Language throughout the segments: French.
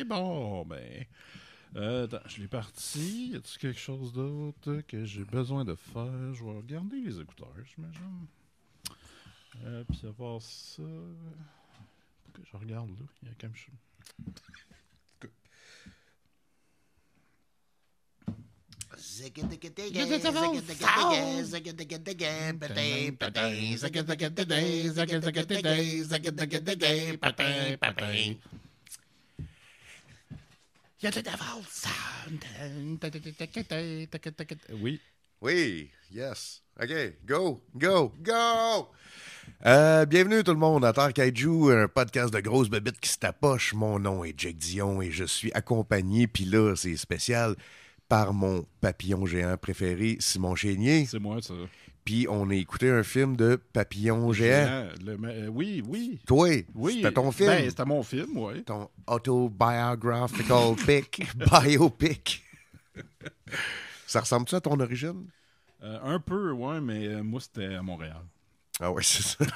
bon, ben... attends, je l'ai parti. Y a-t-il quelque chose d'autre que j'ai besoin de faire? Je vais regarder les écouteurs, j'imagine. Puis à part ça... que je regarde, là. Il y a quand même... Oui. Oui, yes. OK, go. Bienvenue tout le monde à Terre Kaiju, un podcast de grosses bébites qui se tapoche. Mon nom est Jake Dion et je suis accompagné, puis là, c'est spécial, par mon papillon géant préféré, Simon Chénier. C'est moi, ça. Puis on a écouté un film de papillon géant. Oui. Toi, Oui. c'était ton film. Ben, c'était mon film, oui. Ton autobiographical biopic. Ça ressemble-tu à ton origine? Un peu, ouais, mais moi, c'était à Montréal. Ah ouais, c'est ça.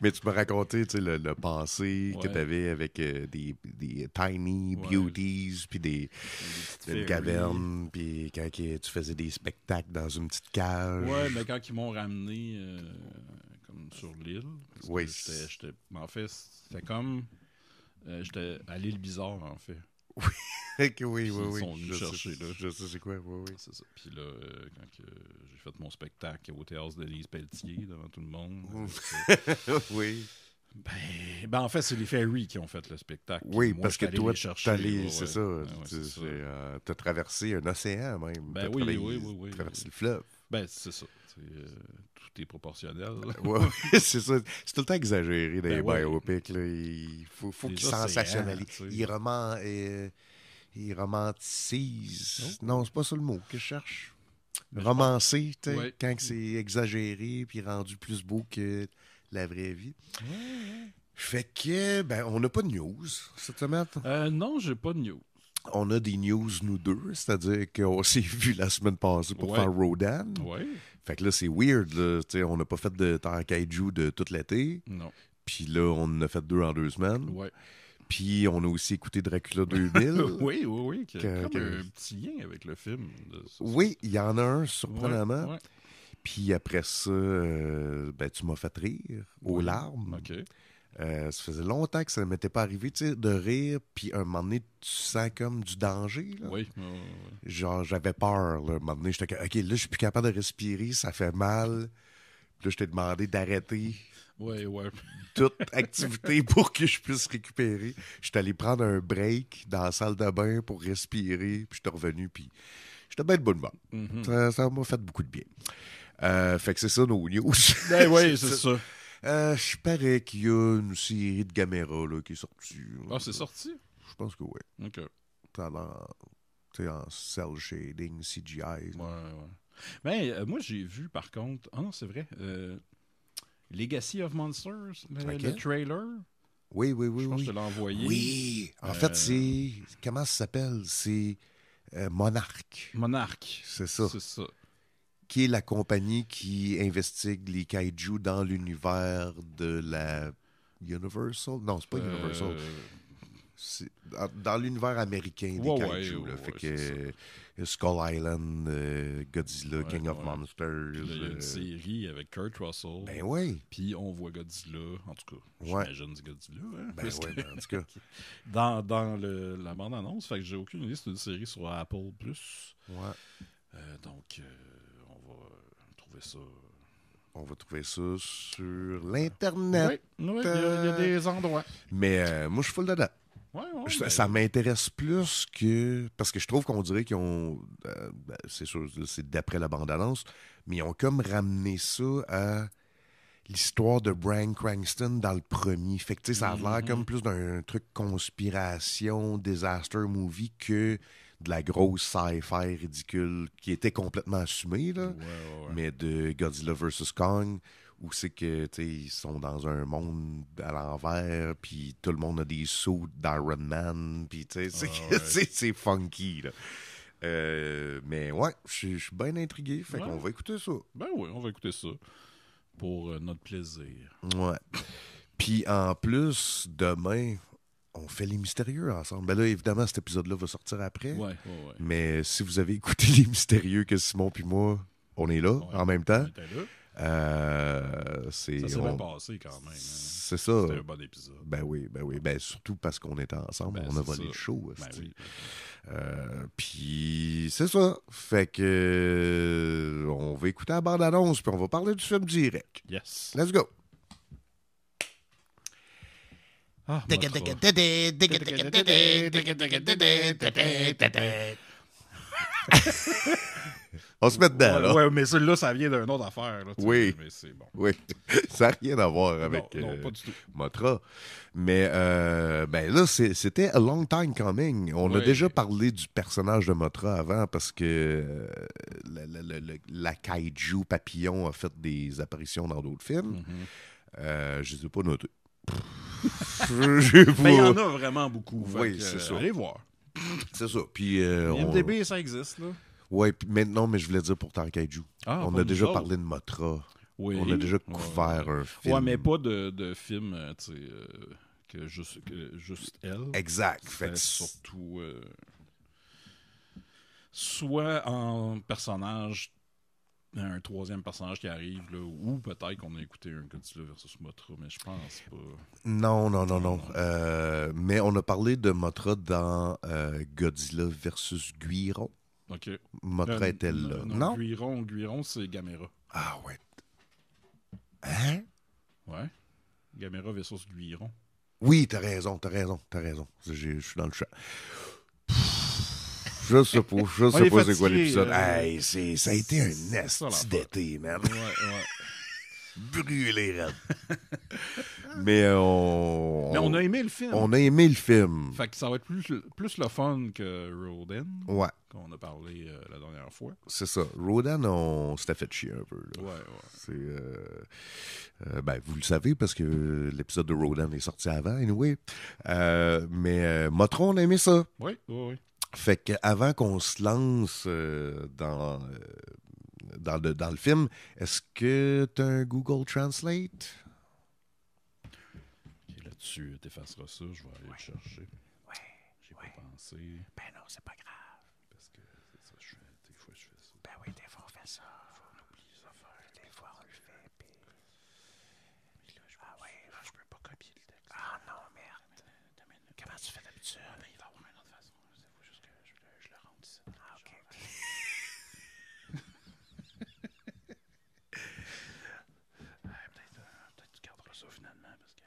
Mais tu m'as raconté le passé que tu avais avec des tiny beauties, puis une caverne, puis quand tu faisais des spectacles dans une petite cage. Ouais, mais quand ils m'ont ramené comme sur l'île, oui. En fait, c'était comme... j'étais à l'île Bizarre, en fait. Oui. Oui. Ils sont venus chercher, là. Je sais c'est quoi, oui. C'est ça. Puis là, quand j'ai fait mon spectacle au théâtre de Lise Pelletier devant tout le monde. Oui. Ben, en fait, c'est les Ferries qui ont fait le spectacle. Oui, moi, parce que toi, c'est ça. ça. T'as traversé un océan, même. Ben oui. Traversé le fleuve. Ben, c'est ça. Tout est proportionnel. Oui, c'est ça. C'est tout le temps exagéré dans les biopics. Là. Il faut qu'ils sensationnalisent. Ils romantisent. Non, c'est pas ça le mot que je cherche. Romancer, quand c'est exagéré puis rendu plus beau que la vraie vie. Ouais. Fait que, on n'a pas de news cette semaine. Non, j'ai pas de news. On a des news, nous deux, c'est-à-dire qu'on s'est vu la semaine passée pour faire Rodan. Ouais. Fait que là, c'est weird. Là. On n'a pas fait de Terre Kaiju de tout l'été. Non. Puis là, on en a fait 2 en 2 semaines. Ouais. Puis on a aussi écouté Dracula 2000. oui. Qui a comme un petit lien avec le film. Oui, il y en a un, surprenamment. Ouais. Puis après ça, tu m'as fait rire aux larmes. OK. Ça faisait longtemps que ça ne m'était pas arrivé, de rire, puis un moment donné, tu sens comme du danger. Là. Oui. Genre, j'avais peur. Là. Un moment donné, j'étais OK, là, je suis plus capable de respirer, ça fait mal. Puis là, je t'ai demandé d'arrêter toute activité pour que je puisse récupérer. Je suis allé prendre un break dans la salle de bain pour respirer, puis je suis revenu, puis j'étais bien de bonne humeur. Mm-hmm. Ça m'a fait beaucoup de bien. Fait que c'est ça, nos news. Ben oui, c'est ça. Je parais qu'il y a une série de Gamera là, qui est sortie. Ah, c'est sorti? Je pense que oui. OK. En cell shading, CGI. Ouais. Ben, moi, j'ai vu, par contre... Ah non, c'est vrai. Legacy of Monsters, le trailer. Oui. Je pense que je te l'ai envoyé. Oui. En fait, c'est... Comment ça s'appelle? C'est Monarch. C'est ça. C'est ça. Qui est la compagnie qui investigue les kaiju dans l'univers de la Universal? Non, c'est pas Universal. C'est dans l'univers américain des kaiju. Fait que Skull Island, Godzilla, King of Monsters. Puis là, il y a une série avec Kurt Russell. Ben oui. Puis on voit Godzilla. En tout cas, j'imagine c'est Godzilla. Hein, ben oui, en tout cas. dans la bande-annonce. Fait que j'ai aucune idée. C'est une série sur Apple+. Ouais. Donc, on va trouver ça... On va trouver ça sur l'Internet. Oui, il y a des endroits. Mais moi, je suis full dedans. Ça m'intéresse plus que... Parce que je trouve qu'on dirait qu'ils ont... c'est sûr, c'est d'après la bande-annonce, mais ils ont comme ramené ça à l'histoire de Bryan Cranston dans le premier. Fait que ça a l'air comme plus d'un truc conspiration, disaster movie que de la grosse sci-fi ridicule qui était complètement assumée, là. Mais de Godzilla vs. Kong, où c'est que, ils sont dans un monde à l'envers, puis tout le monde a des sauts d'Iron Man, puis c'est funky, là. Mais ouais, je suis bien intrigué, fait qu'on va écouter ça. Ben oui, on va écouter ça pour notre plaisir. Ouais. Puis en plus, demain, on fait les mystérieux ensemble. Ben là, évidemment, cet épisode-là va sortir après. Ouais. Mais si vous avez écouté les mystérieux que Simon puis moi, on est là en même temps. On était là. Ça s'est bien passé quand même. Hein. C'est ça. C'était un bon épisode. Ben oui. Ben, surtout parce qu'on était ensemble. On a volé le show. Oui. Puis c'est ça. Fait que on va écouter la bande-annonce puis on va parler du film direct. Yes. Let's go. Ah, on se met dedans, là. Ouais, mais celui-là, ça vient d'une autre affaire. Là, oui. Mais c'est bon. Oui. Ça n'a rien à voir avec non, pas du tout. Mothra. Mais ben là, c'était a long time coming. On a déjà parlé du personnage de Mothra avant parce que la kaiju papillon a fait des apparitions dans d'autres films. Je ne les ai pas notés. Mais il y en a vraiment beaucoup. Oui, c'est ça. Allez voir. C'est ça. Puis, IMDb, ça existe, là. Oui, mais je voulais dire pour Kaiju. On a déjà parlé de Mothra. Oui. On a déjà couvert un film. Ouais, mais pas de film, tu sais, que juste elle. Exact. Fait surtout soit en personnage, un troisième personnage qui arrive, là, ou peut-être qu'on a écouté un Godzilla versus Mothra, mais je pense pas. Non. Mais on a parlé de Mothra dans Godzilla versus Guiron. OK. Mothra est-elle là? Non? Guiron, c'est Gamera. Ah ouais. Hein? Ouais. Gamera versus Guiron. Oui, t'as raison. Je suis dans le chat. Je sais pas c'est quoi l'épisode. Hey, ça a été un esti d'été, man. Ouais. Brûlé, raide. Mais on a aimé le film. On a aimé le film. Fait que ça va être plus le fun que Rodan. Ouais. Qu'on a parlé la dernière fois. C'est ça. Rodan, on s'était fait chier un peu. Là. Ouais. C'est, ben, vous le savez parce que l'épisode de Rodan est sorti avant, anyway. Mais Mothra, on a aimé ça. Oui. Fait qu'avant qu'on se lance dans le film, est-ce que tu as un Google Translate? Okay, là-dessus, t'effaceras ça, je vais aller le chercher. J'ai pas pensé. Ben non, c'est pas grave. Parce que c'est ça, des fois je fais ça. Ben oui, des fois on fait ça. Des fois on oublie les affaires. Des fois on le fait, puis... Mais là, je peux pas copier le texte. Ah non, merde. Comment tu fais d'habitude? Ben, il va y avoir une autre façon. Il faut juste que je le rentre ici. Ah, OK. Peut-être tu garderas ça finalement, parce que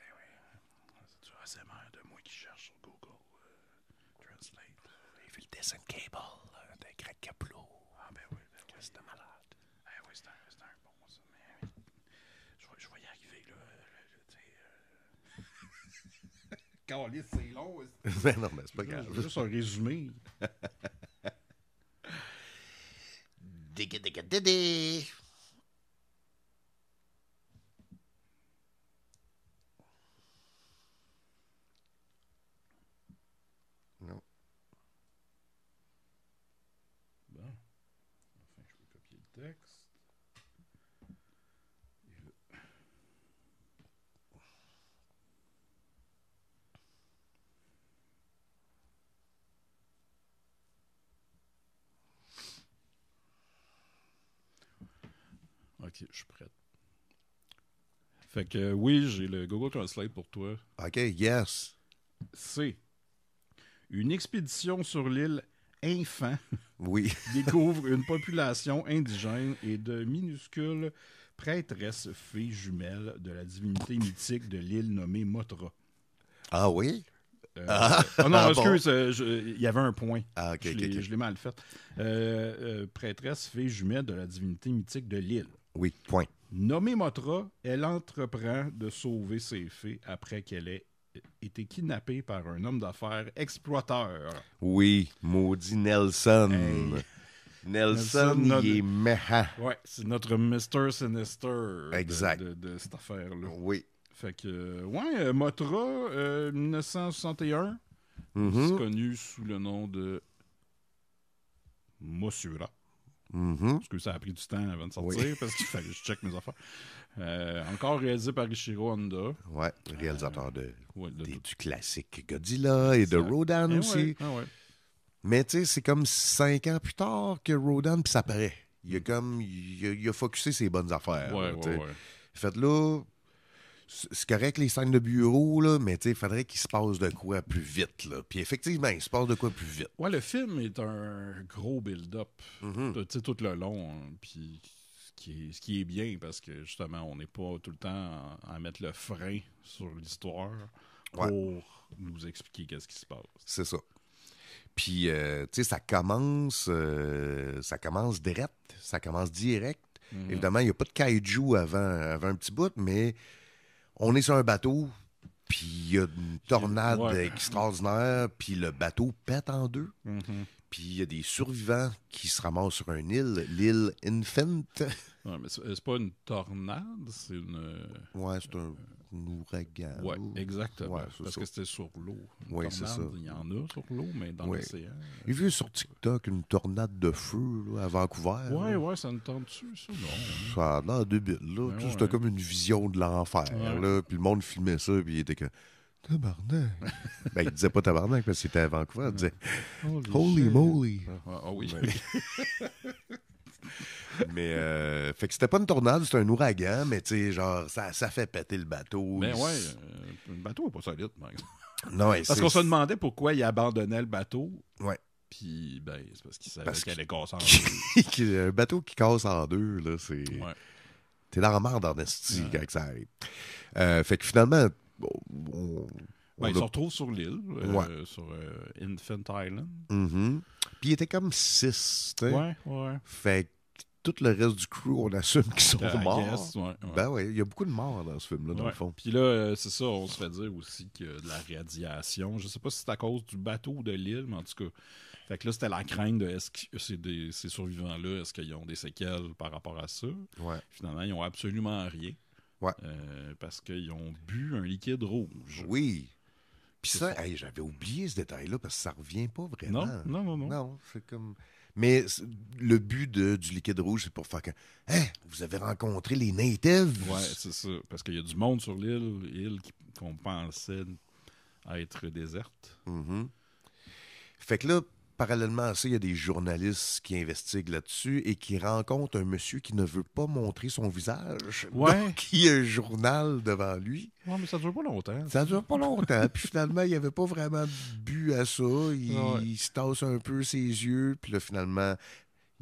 c'est du ASMR de moi qui cherche sur Google Translate. J'ai vu le dessin cable de Greg Capullo. Ah ben oui. C'était malade. Oui, c'était un bon, ça. Mais je vais y arriver, là. Caliste, c'est long. Ben non, mais c'est pas grave. Juste un résumé. Digga. Non. Bon. Enfin, je peux copier le texte. Ok, je suis prête. Fait que oui, j'ai le Google Translate pour toi. OK, yes. C'est une expédition sur l'île Infant Oui. découvre une population indigène et de minuscules prêtresses filles jumelles de la divinité mythique de l'île nommée Mothra. Ah oui? Non, excuse, il y avait un point. Ah, OK, Je l'ai mal fait. Prêtresse fille jumelle de la divinité mythique de l'île. Oui, point. Nommée Mothra, elle entreprend de sauver ses fées après qu'elle ait été kidnappée par un homme d'affaires exploiteur. Oui, maudit Nelson. Hey. Nelson, il est méchant. Ouais, c'est notre Mr. Sinister exact. De cette affaire-là. Oui. Fait que, Mothra, 1961, c'est connu sous le nom de Mothra. Parce que ça a pris du temps avant de sortir, parce qu'il fallait que je check mes affaires. Encore réalisé par Ishiro Honda. Ouais, réalisateur du classique Godzilla et de Rodan aussi. Ouais. Mais tu sais, c'est comme 5 ans plus tard que Rodan, puis ça paraît. Il a focusé ses bonnes affaires. Ouais. Fait là, c'est correct les scènes de bureau, là, mais il faudrait qu'il se passe de quoi plus vite. Là. Puis effectivement, il se passe de quoi plus vite. Ouais, le film est un gros build-up tout le long. Puis ce qui est bien, parce que justement, on n'est pas tout le temps à mettre le frein sur l'histoire pour nous expliquer qu'est-ce qui se passe. C'est ça. Puis, ça commence direct. Ça commence direct. Évidemment, il n'y a pas de kaiju avant un petit bout, mais on est sur un bateau, puis il y a une tornade extraordinaire, puis le bateau pète en deux. Puis il y a des survivants qui se ramassent sur une île, l'île Infant. Ouais, mais c'est pas une tornade, c'est une... Ouais, c'est un ouragan. Ouais, exactement. Ouais, parce que c'était sur l'eau. Oui, c'est ça. Il y en a sur l'eau, mais dans l'océan. J'ai vu sur TikTok une tornade de feu là, à Vancouver. Ouais, ça nous tente dessus, ça, non? Ça a l'air débile, là. C'était comme une vision de l'enfer, là. Puis le monde filmait ça, puis il était que... Tabarnak! Ben, il disait pas tabarnak parce qu'il était à Vancouver. Il disait Holy moly! Ah oui. Mais, fait que c'était pas une tornade, c'était un ouragan, mais tu sais, genre, ça fait péter le bateau. Mais le bateau est pas solide, par exemple. Non, parce qu'on se demandait pourquoi il abandonnait le bateau. Ouais. Puis, ben, c'est parce qu'il savait qu'elle allait casser en deux. Un bateau qui casse en deux, là, c'est. Ouais. T'es dans la merde en esti quand ça arrive. Fait que finalement, il se retrouve sur l'île, sur Infant Island. Puis il était comme 6, tu sais. Ouais. Fait que tout le reste du crew, on assume qu'ils sont morts. Ouais. Ben oui, il y a beaucoup de morts dans ce film-là, dans le fond. Puis là, c'est ça, on se fait dire aussi qu'il y a de la radiation. Je sais pas si c'est à cause du bateau ou de l'île, mais en tout cas. Fait que là, c'était la crainte de est-ce que ces survivants-là, est-ce qu'ils ont des séquelles par rapport à ça? Ouais. Finalement, ils n'ont absolument rien. Ouais. Parce qu'ils ont bu un liquide rouge. Oui. Puis ça, j'avais oublié ce détail-là parce que ça revient pas vraiment. Non. Non, c'est comme... Mais le but du liquide rouge, c'est pour faire que... vous avez rencontré les natives? Ouais, c'est ça. Parce qu'il y a du monde sur l'île qu'on pensait être déserte. Fait que là, parallèlement à ça, il y a des journalistes qui investiguent là-dessus et qui rencontrent un monsieur qui ne veut pas montrer son visage. Ouais. Donc, il y a un journal devant lui. Ouais, mais ça dure pas longtemps. Ça dure pas longtemps. Puis finalement, il n'y avait pas vraiment de but à ça. Il se tasse un peu ses yeux. Puis là, finalement,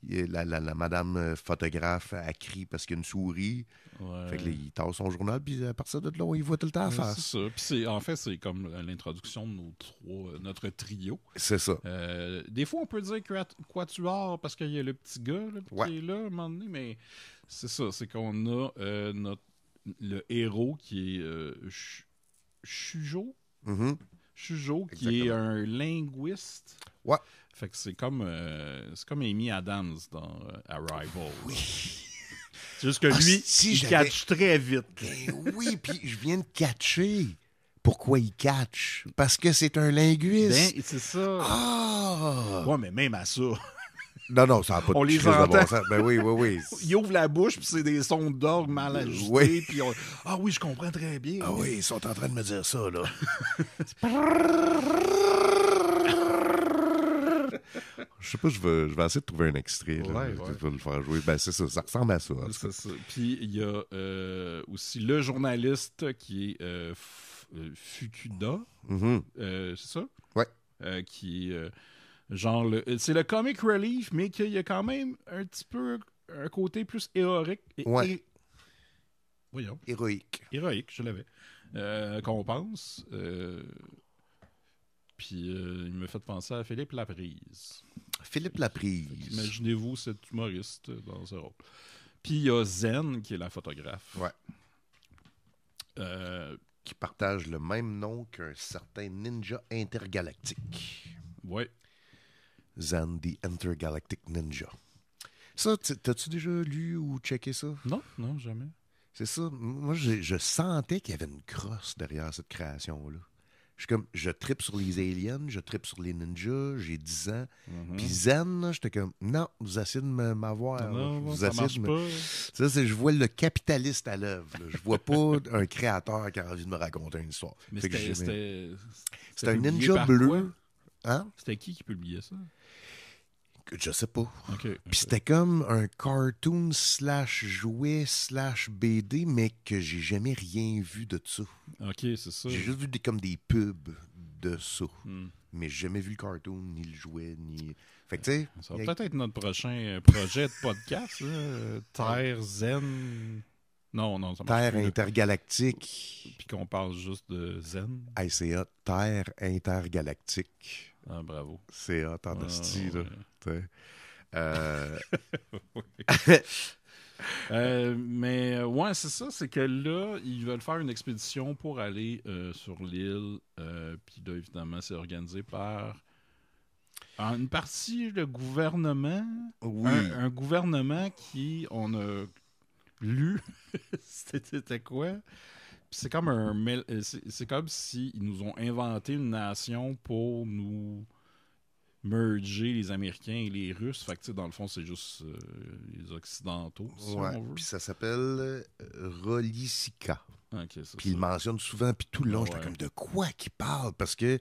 la madame photographe, elle crie parce qu'il y a une souris. Ouais. Fait que là, il tasse son journal, puis à partir de là, il voit tout le temps en face. C'est ça. Puis en fait, c'est comme l'introduction de notre trio. C'est ça. Des fois, on peut dire quatuor parce qu'il y a le petit gars qui est là, à un moment donné, mais c'est ça. C'est qu'on a le héros qui est Shujo. Shujo, qui est un linguiste. Ouais. Fait que c'est comme Amy Adams dans Arrival. Oui. C'est juste que lui, il catch très vite. Ben oui, puis je viens de catcher. Pourquoi il catch? Parce que c'est un linguiste. Ben, c'est ça. Ah! Ouais, mais même à ça. Non, ça n'a pas de les crise entend. de bon sens. Ben oui. Il ouvre la bouche, puis c'est des sons d'orgue mal ajustés. Puis ah oui, je comprends très bien. Ah oui, ils sont en train de me dire ça, là. Je sais pas, je vais essayer de trouver un extrait. Là. Je vais le faire jouer. Ben, c'est ça, ça ressemble à ça. C'est ça. Puis il y a aussi le journaliste qui est Fukuda. C'est ça? Ouais. Qui est genre, c'est le comic relief, mais qu'il y a quand même un petit peu un côté plus héroïque. Voyons. Héroïque, je l'avais. Qu'on pense. Puis il me fait penser à Philippe Laprise. Philippe Laprise. Imaginez-vous cet humoriste dans ce rôle. Puis il y a Zen, qui est la photographe. Ouais. Qui partage le même nom qu'un certain ninja intergalactique. Ouais. Zen, the Intergalactic Ninja. Ça, t'as-tu déjà lu ou checké ça? Non, jamais. C'est ça. Moi, je sentais qu'il y avait une crosse derrière cette création-là. je trippe sur les aliens, je trippe sur les ninjas, j'ai 10 ans. Puis Zen, là, j'étais comme, non, vous essayez de m'avoir. Non, vous ça marche pas. Ça, je vois le capitaliste à l'œuvre. Je vois pas un créateur qui a envie de me raconter une histoire. Mais c'était un publié ninja bleu. quoi? Hein? C'était qui publiait ça? Je sais pas. Okay. Puis c'était comme un cartoon /jouet /BD, mais que j'ai jamais rien vu de ça. OK, c'est ça. J'ai juste vu comme des pubs de ça. Mais j'ai jamais vu le cartoon, ni le jouet, ni... Fait que tu sais... Ça va peut-être être notre prochain projet de podcast, là. Terre Zen... Non, ça marche Terre plus, intergalactique. Puis qu'on parle juste de Zen. Hey, c'est hot. Terre intergalactique. Ah, bravo. C'est hot, en esti, là. Mais ouais, c'est ça, c'est que là, ils veulent faire une expédition pour aller sur l'île. Puis là, évidemment, c'est organisé par une partie, le gouvernement. Oui. Un gouvernement qui, on a lu, c'était quoi? C'est comme c'est comme s'ils nous ont inventé une nation pour nous merger les Américains et les Russes. Fait que, tu sais, dans le fond, c'est juste les Occidentaux, si on veut. Puis ça s'appelle Rolisica. Okay, puis ils le mentionnent souvent, puis tout le long, j'étais comme, de quoi qu'ils parlent? Parce que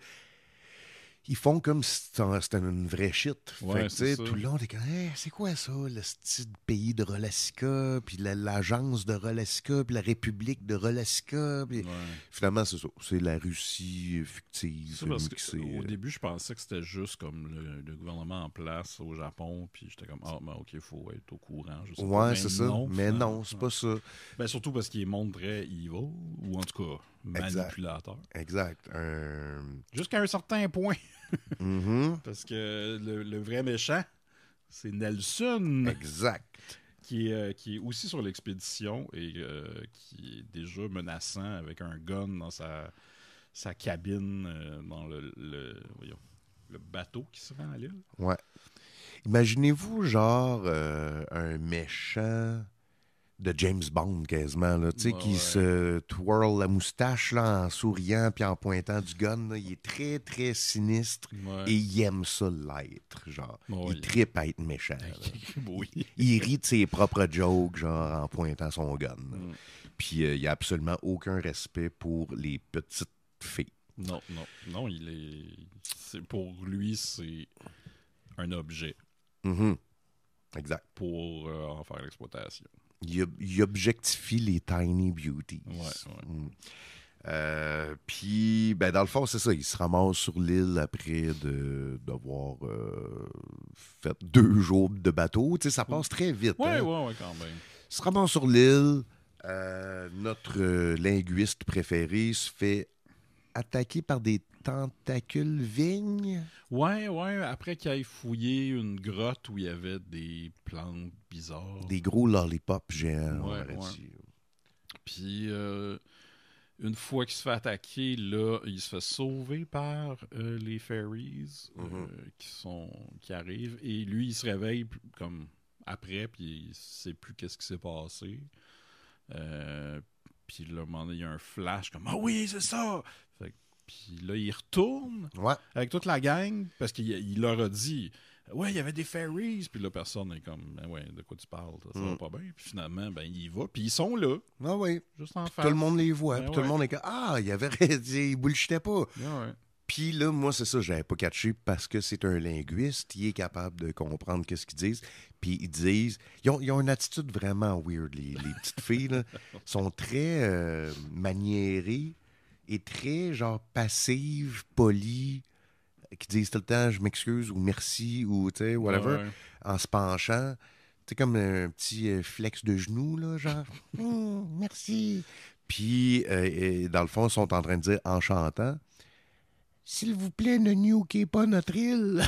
ils font comme si c'était une vraie shit. Fait que, tout le long, t'es comme, hey, c'est quoi ça, le style pays de Rolasica, puis l'agence de Rolasica, puis la République de Rolasica. Puis... Finalement, c'est ça. C'est la Russie fictive. C'est parce que, au début, je pensais que c'était juste comme le gouvernement en place au Japon, puis j'étais comme, ben, OK, il faut être au courant. Je sais pas. C'est ça. Mais non, c'est pas ça. Ben, surtout parce qu'il montre très evil, ou en tout cas, manipulateur. Exact. Jusqu'à un certain point. Parce que le vrai méchant, c'est Nelson. Exact. Qui est aussi sur l'expédition et qui est déjà menaçant avec un gun dans sa cabine dans le bateau qui se rend à l'île. Ouais. Imaginez-vous, genre, un méchant de James Bond, quasiment, là, tu sais, qui se twirl la moustache là, en souriant puis en pointant du gun. Là. Il est très, très sinistre et il aime ça l'être, genre. Il trippe à être méchant. Il rit de ses propres jokes, genre, en pointant son gun. Puis il n'y a absolument aucun respect pour les petites filles. Non, pour lui, c'est un objet. Exact. Pour en faire l'exploitation. Il objectifie les tiny beauties. Puis, ben, dans le fond, c'est ça. Il se ramasse sur l'île après d'avoir fait 2 jours de bateau. Tu sais, ça passe très vite. Ouais, quand même. Il se ramasse sur l'île. Notre linguiste préféré se fait attaquer par des tentacules vignes. Ouais. Après qu'il ait fouillé une grotte où il y avait des plantes bizarres. Des gros lollipops géants. Puis, une fois qu'il se fait attaquer, là, il se fait sauver par les fairies qui arrivent. Et lui, il se réveille comme après, puis il sait plus qu'est-ce qui s'est passé. Puis là, à un moment donné, il y a un flash comme « Ah oui, c'est ça! » Puis là, il retourne avec toute la gang parce qu'il leur a dit « Ouais, il y avait des fairies! » Puis là, personne est comme « Ouais, de quoi tu parles? Ça va pas bien. » Puis finalement, ben, il y va. Puis ils sont là. Ah oui. Juste en face. Tout le monde les voit. Puis tout le monde est comme « Ah, il bullshitait pas. » Puis là, moi, c'est ça, j'avais pas catché parce que c'est un linguiste. Il est capable de comprendre qu'est-ce qu'ils disent. Puis ils disent... Ils ont une attitude vraiment weird, les petites filles. Là. Sont très maniérées et très, genre, passives, polies, qui disent tout le temps « je m'excuse » ou « merci » ou, tu sais, whatever, en se penchant. Tu sais, comme un petit flex de genou, là, genre « merci ». Puis, dans le fond, ils sont en train de dire en chantant « S'il vous plaît, ne nukez pas notre île. »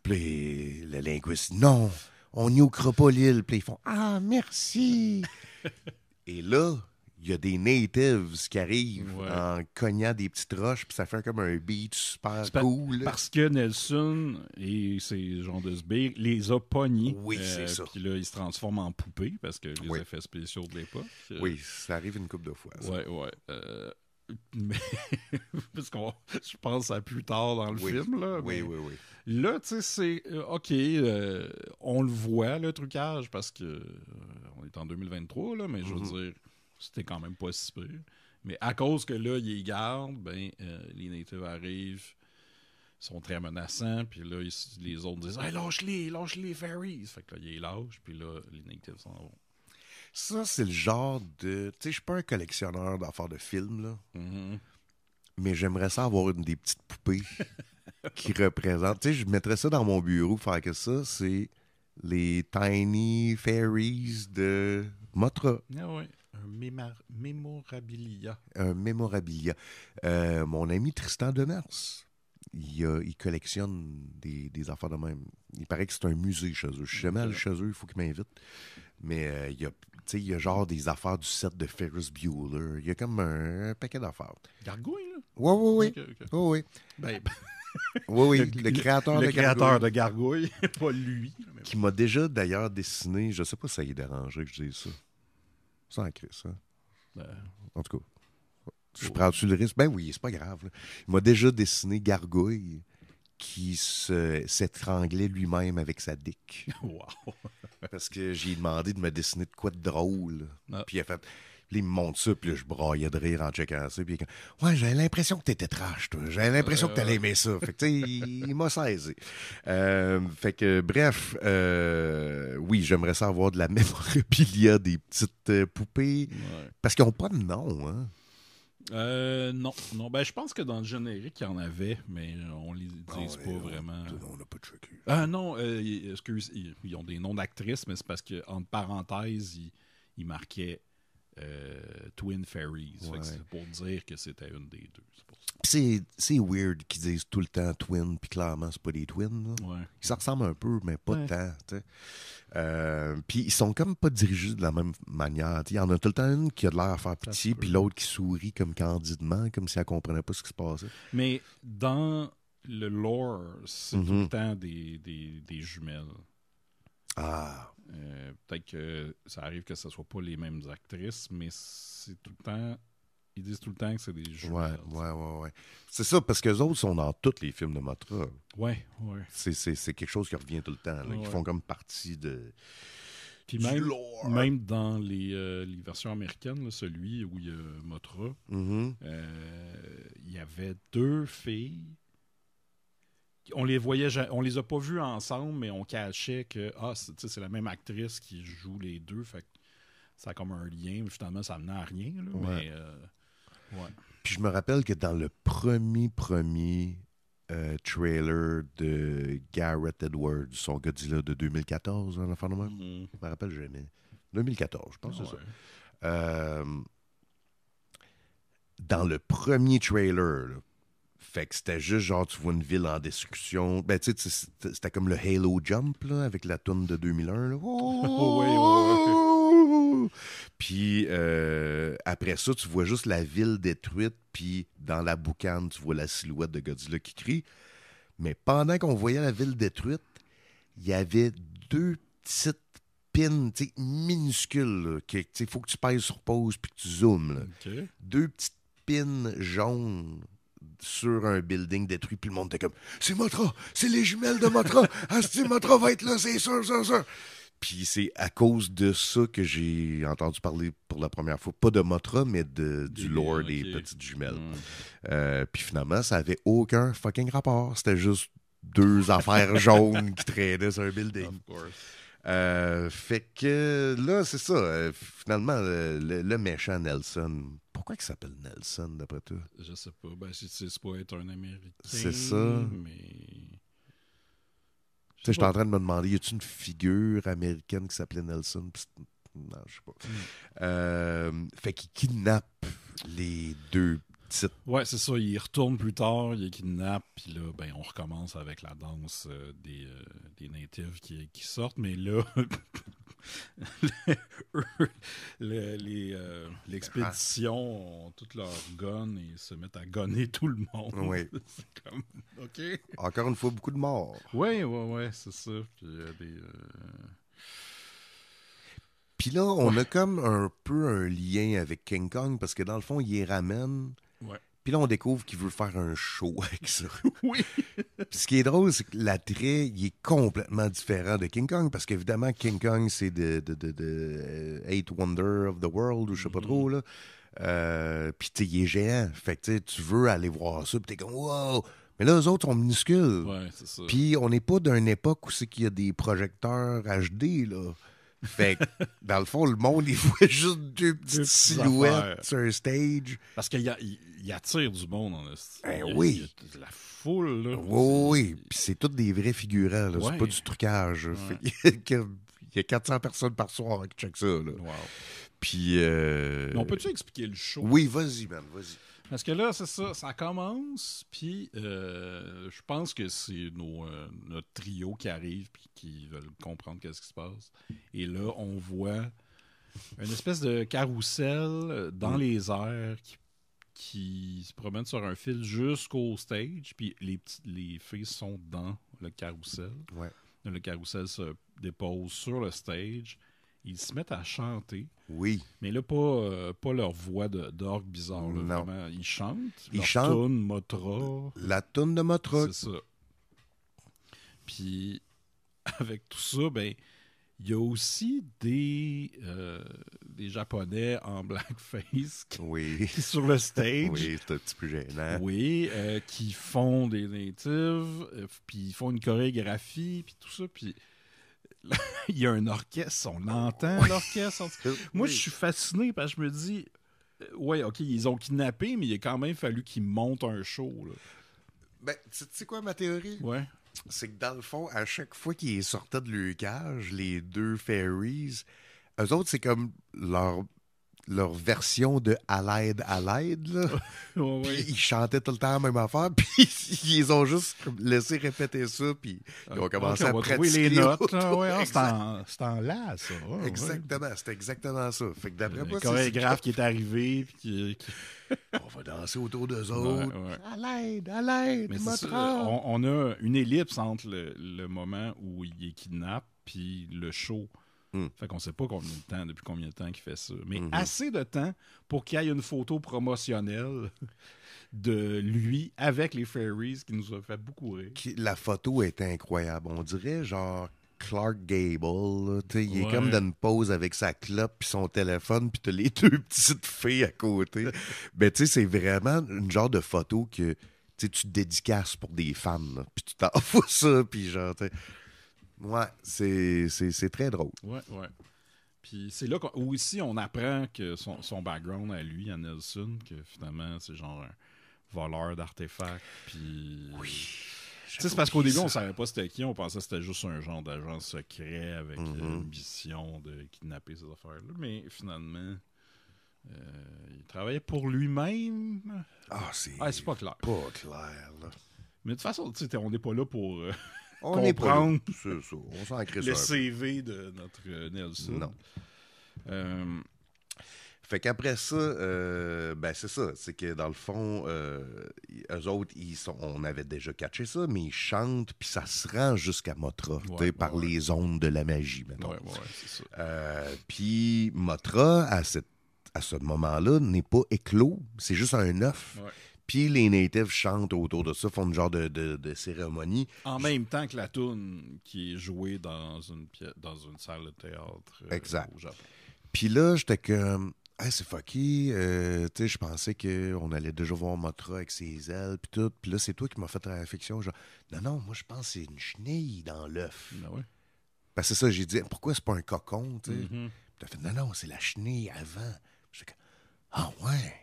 Puis le linguiste « Non, on nukera pas l'île. » Puis ils font « Ah, merci. » Et là, il y a des natives qui arrivent en cognant des petites roches, puis ça fait comme un beat super cool. Parce que Nelson et ses gens de sbires les a pognés. Oui, c'est ça. Puis là, ils se transforment en poupées parce que les effets spéciaux de l'époque. Oui, ça arrive une couple de fois. Ça. Ouais. Mais, parce qu'on, je pense à plus tard dans le film, là. Oui, mais oui, oui. là, tu sais, c'est... OK, on le voit, le trucage, parce que on est en 2023, là, mais je veux dire, c'était quand même pas si pire. Mais à cause que là, ils les gardent, ben, les natives arrivent, sont très menaçants, puis là, les autres disent « Hey, lâche-les, fairies! » Fait que là, ils les lâchent, puis là, les natives s'en vont. Ça, c'est le genre de... Tu sais, je suis pas un collectionneur d'affaires de films, là. Mm-hmm. Mais j'aimerais ça avoir une des petites poupées qui représentent... Tu sais, je mettrais ça dans mon bureau, faire que ça, c'est les Tiny Fairies de Motra. Ah ouais, un mémorabilia. Un mémorabilia. Mon ami Tristan Demers, il collectionne des affaires de même. Il paraît que c'est un musée chez eux. Je suis jamais allé chez eux, il faut qu'il m'invite. Mais il y a genre des affaires du set de Ferris Bueller. Il y a comme un paquet d'affaires. Gargouille, là? Oui. Okay. Oui. Ben, oui, le créateur le de créateur de Gargouille, pas lui. Qui m'a déjà d'ailleurs dessiné, je sais pas si ça y dérangerait que je dise ça. Sans Chris, hein? En tout cas, je prends-tu le risque? Ben oui, c'est pas grave. Là. Il m'a déjà dessiné Gargouille qui s'étranglait lui-même avec sa dick. Wow! Parce que j'ai demandé de me dessiner de quoi de drôle. Ah. Puis il a fait... Puis il me montre ça, puis là, je braillais de rire en checkant ça. Puis il est comme, ouais, j'avais l'impression que t'étais trash, toi. J'avais l'impression que t'allais aimer ça. Fait que, tu sais, il m'a saisi. Fait que, bref, oui, j'aimerais ça avoir de la mémorabilia des petites poupées. Ouais. Parce qu'ils n'ont pas de nom, hein. Non. Ben, je pense que dans le générique, il y en avait, mais on les utilise pas vraiment. On n'a pas de checké. Ah non, excuse, ils ont des noms d'actrices, mais c'est parce qu'entre parenthèses, ils marquaient Twin Fairies. Ouais. C'est pour dire que c'était une des deux. C'est pour ça. C'est weird qu'ils disent tout le temps twin, puis clairement, c'est pas des twins. Là. Ouais. Ils se ressemblent un peu, mais pas tant. Puis ils sont comme pas dirigés de la même manière. Il y en a tout le temps une qui a de l'air à faire pitié, puis l'autre qui sourit comme candidement, comme si elle comprenait pas ce qui se passait. Mais dans le lore, c'est tout le temps des jumelles. Ah. Peut-être que ça arrive que ce soit pas les mêmes actrices, mais c'est tout le temps... Ils disent tout le temps que c'est des jumelles. Ouais. C'est ça, parce qu'eux autres sont dans tous les films de Motra. Ouais. C'est quelque chose qui revient tout le temps. Là, qui font comme partie de... Puis même dans les versions américaines, là, celui où il y a Motra, il y avait deux filles. On les a pas vues ensemble, mais on cachait que c'est la même actrice qui joue les deux. Fait que ça a comme un lien. Finalement, ça menait à rien. Là, mais, ouais. Puis je me rappelle que dans le premier trailer de Gareth Edwards, son Godzilla de 2014, un enfant de même. Je me rappelle jamais. 2014, je pense que c'est ça. Dans le premier trailer, là, fait que c'était juste genre, tu vois une ville en destruction. Ben, tu sais, c'était comme le Halo Jump, là, avec la toune de 2001. Là. Oui. Puis après ça, tu vois juste la ville détruite, puis dans la boucane, tu vois la silhouette de Godzilla qui crie. Mais pendant qu'on voyait la ville détruite, il y avait deux petites pins minuscules. Il faut que tu pèses sur pause puis que tu zoomes. Là. Okay. Deux petites pins jaunes sur un building détruit, puis le monde était comme « C'est Motra! C'est les jumelles de Motra! Motra va être là, c'est sûr! » Puis c'est à cause de ça que j'ai entendu parler pour la première fois, pas de Motra, mais du lore des petites jumelles. Puis finalement, ça avait aucun fucking rapport. C'était juste deux affaires jaunes qui traînaient sur un building. Of course. Fait que là, c'est ça. Finalement, le méchant Nelson. Pourquoi il s'appelle Nelson, d'après toi? Je sais pas. Ben, c'est pas être un Américain. C'est ça. Mais... Tu sais, j'étais en train de me demander, y a-t-il une figure américaine qui s'appelait Nelson? Non, je sais pas. Fait qu'il kidnappe les deux petites. Ouais, c'est ça. Il retourne plus tard, il kidnappe, puis là, ben, on recommence avec la danse des natives qui sortent. Mais là, l'expédition ont toutes leurs guns et se mettent à gonner tout le monde. Oui. C'est comme, OK. Encore une fois, beaucoup de morts. Oui, c'est ça. Puis il y a des... Puis là, on a comme un peu un lien avec King Kong parce que dans le fond, il les ramène Ouais. Puis là, on découvre qu'il veut faire un show avec ça. Oui. Puis ce qui est drôle, c'est que l'attrait, il est complètement différent de King Kong, parce qu'évidemment, King Kong, c'est de Eight Wonder of the World, ou je sais pas trop, là. Puis tu sais, il est géant. Fait que tu veux aller voir ça, puis t'es comme, wow! Mais là, eux autres sont minuscules. Ouais, c'est ça. Puis on n'est pas d'une époque où c'est qu'il y a des projecteurs HD, là. Fait que, dans le fond, le monde, il voit juste deux petites silhouettes sur un stage. Parce qu'il attire du monde, en esti. Oui. Il y a de la foule, là. Oui. Puis c'est tous des vrais figurants, là. Ouais. C'est pas du trucage. Ouais. Fait qu'il y a 400 personnes par soir qui checkent ça, là. Wow. Puis... Mais on peut-tu expliquer le show? Oui, vas-y, man, vas-y. Parce que là, c'est ça, ça commence, puis je pense que c'est notre trio qui arrive puis qui veulent comprendre qu'est-ce qui se passe. Et là, on voit une espèce de carrousel dans les airs qui se promène sur un fil jusqu'au stage, puis les filles sont dans le carrousel. Ouais. Le carrousel se dépose sur le stage. Ils se mettent à chanter. Oui. Mais là, pas leur voix d'orgue bizarre. Là, non. Vraiment, ils chantent. Ils leur chantent. toune, Motra. La toune de Motra. C'est ça. Puis, avec tout ça, ben, il y a aussi des Japonais en blackface Oui. sur le stage. Oui, c'est un petit peu gênant. Oui, qui font des natives, puis ils font une chorégraphie, puis tout ça, puis il y a un orchestre, on entend l'orchestre. Moi, je suis fasciné parce que je me dis, ouais, OK, ils ont kidnappé, mais il a quand même fallu qu'ils montent un show. Là. Ben, tu sais quoi ma théorie? Ouais. C'est que dans le fond, à chaque fois qu'ils sortaient de leur cage, les deux fairies, eux autres, c'est comme leur version de Allied, là. Ouais, Puis ouais. ils chantaient tout le temps la même affaire, puis ils ont juste laissé répéter ça, puis ils ont commencé OK, à on va pratiquer. trouver les notes. autour. Ah, ouais, c'est en la, ça. Ouais, Exactement, c'est exactement ça. Fait que d'après ouais. moi, Le chorégraphe qui est arrivé, puis on va danser autour d'eux Ouais, autres. ouais. À l'aide, Mais c'est Motra. ça, on a une ellipse entre le moment où il est kidnappé puis le show. Fait qu'on sait pas depuis combien de temps qu'il fait ça. Mais assez de temps pour qu'il y ait une photo promotionnelle de lui avec les fairies qui nous a fait beaucoup rire. La photo est incroyable. On dirait genre Clark Gable. Là, il est comme dans une pause avec sa clope puis son téléphone, puis t'as les deux petites filles à côté. Ben, tu sais, c'est vraiment une genre de photo que tu te dédicaces pour des fans. Puis tu t'envoies ça, puis genre... Ouais, c'est très drôle. Ouais. Puis c'est là où ici on apprend que son background à lui, à Nelson, que finalement c'est genre un voleur d'artefacts. Puis. Oui. C'est parce qu'au début on savait pas c'était qui, on pensait que c'était juste un genre d'agent secret avec une mission de kidnapper ces affaires-là. Mais finalement, il travaillait pour lui-même. C'est pas clair. Pas clair, là. Mais de toute façon, on n'est pas là pour. On est comprendre c'est ça. On s'en crée le ça. CV de notre Nelson. Non. Fait qu'après ça, ben c'est ça. C'est que dans le fond, eux autres, on avait déjà catché ça, mais ils chantent, puis ça se rend jusqu'à Motra, par les ondes de la magie, mettons. Ouais, c'est ça. Puis Motra, à ce moment-là, n'est pas éclos. C'est juste un œuf. Ouais. Puis les natives chantent autour de ça, font une genre de cérémonie. En même temps que la toune qui est jouée dans une salle de théâtre exact. Au Japon. Puis là, j'étais comme... Hey, c'est fucky. Tu sais, je pensais qu'on allait déjà voir Motra avec ses ailes, puis tout. Puis là, c'est toi qui m'as fait la réflexion. Genre, non, moi, je pense que c'est une chenille dans l'œuf. Ben ouais. Parce que c'est ça, j'ai dit, pourquoi c'est pas un cocon, tu sais? Mm-hmm. Puis t'as fait, non, c'est la chenille avant. J'étais comme, ouais,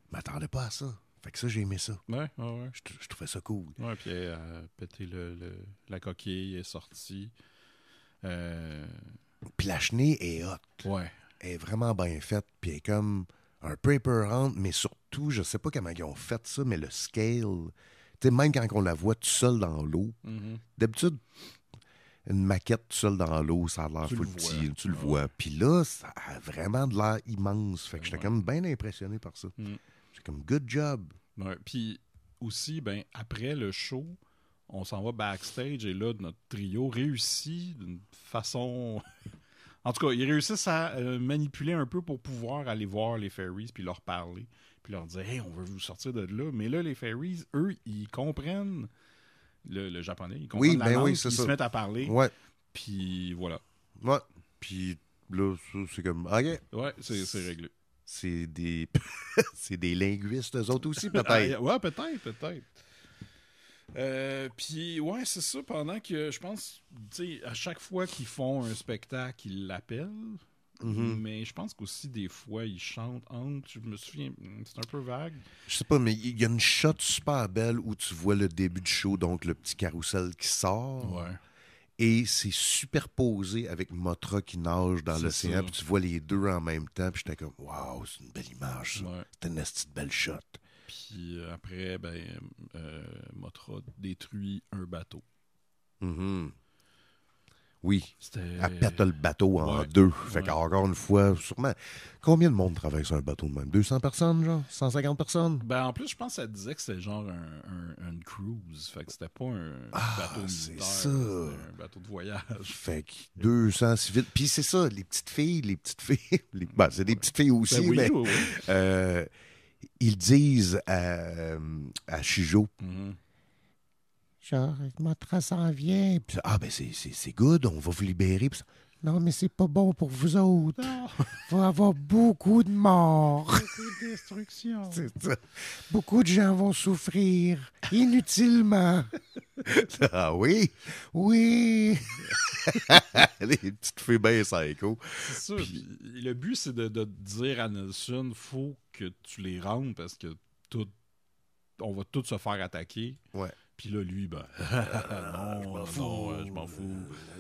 je m'attendais pas à ça. Fait que ça, j'ai aimé ça. Ouais. Je trouvais ça cool. Ouais, puis elle a pété la coquille, elle est sortie. Puis la chenille est hot. Ouais. Elle est vraiment bien faite, puis elle est comme un peu épeurante, mais surtout, je sais pas comment ils ont fait ça, mais le scale, tu sais, même quand on la voit tout seul dans l'eau, d'habitude, une maquette tout seul dans l'eau, ça a l'air full petit, tu le vois. Puis là, ça a vraiment de l'air immense. Fait que j'étais comme bien impressionné par ça. J'étais comme, good job. Ouais. Puis aussi, ben après le show, on s'en va backstage et là, notre trio réussit d'une façon... En tout cas, ils réussissent à manipuler un peu pour pouvoir aller voir les fairies puis leur parler. puis leur dire « Hey, on veut vous sortir de là ». Mais là, les fairies, eux, ils comprennent le japonais, ils comprennent la langue, ils se mettent à parler. Ouais. Puis voilà. Ouais. Puis là, ça, c'est comme... OK. Ouais, c'est réglé. C'est des... c'est des linguistes, eux autres aussi, peut-être. Ouais, peut-être. Puis, ouais, c'est ça, pendant que, je pense, tu sais, à chaque fois qu'ils font un spectacle, ils l'appellent, mais je pense qu'aussi, des fois, ils chantent entre, je me souviens, c'est un peu vague. Je sais pas, mais il y a une shot super belle où tu vois le début du show, donc le petit carrousel qui sort. Ouais. Et c'est superposé avec Mothra qui nage dans l'océan, puis tu vois les deux en même temps, puis j'étais comme, waouh, c'est une belle image, ça. Ouais. C'était une petite belle shot. Puis après, Mothra détruit un bateau. Oui. Elle pète le bateau en deux. Fait qu'encore une fois, sûrement, combien de monde travaille sur un bateau de même? 200 personnes, genre? 150 personnes? Ben, en plus, je pense qu'elle disait que c'était genre un cruise. Fait que c'était pas un bateau militaire. C'est ça. C'était un bateau de voyage. Fait que 200 civils. Puis c'est ça, les petites filles. Ben, c'est des petites filles aussi, ben oui, mais... oui. Ils disent à Shijo, genre, Mothra s'en vient. Puis, ben c'est good, on va vous libérer. Puis, non, mais c'est pas bon pour vous autres. Il va y avoir beaucoup de morts. Beaucoup de destruction. C'est ça. Beaucoup de gens vont souffrir inutilement. Ah oui? Oui. Les petites filles bien psycho. C'est ça. Puis, le but, c'est de dire à Nelson, faut que tu les rendes parce que on va tous se faire attaquer. Ouais. Puis là, lui, non, je m'en fous.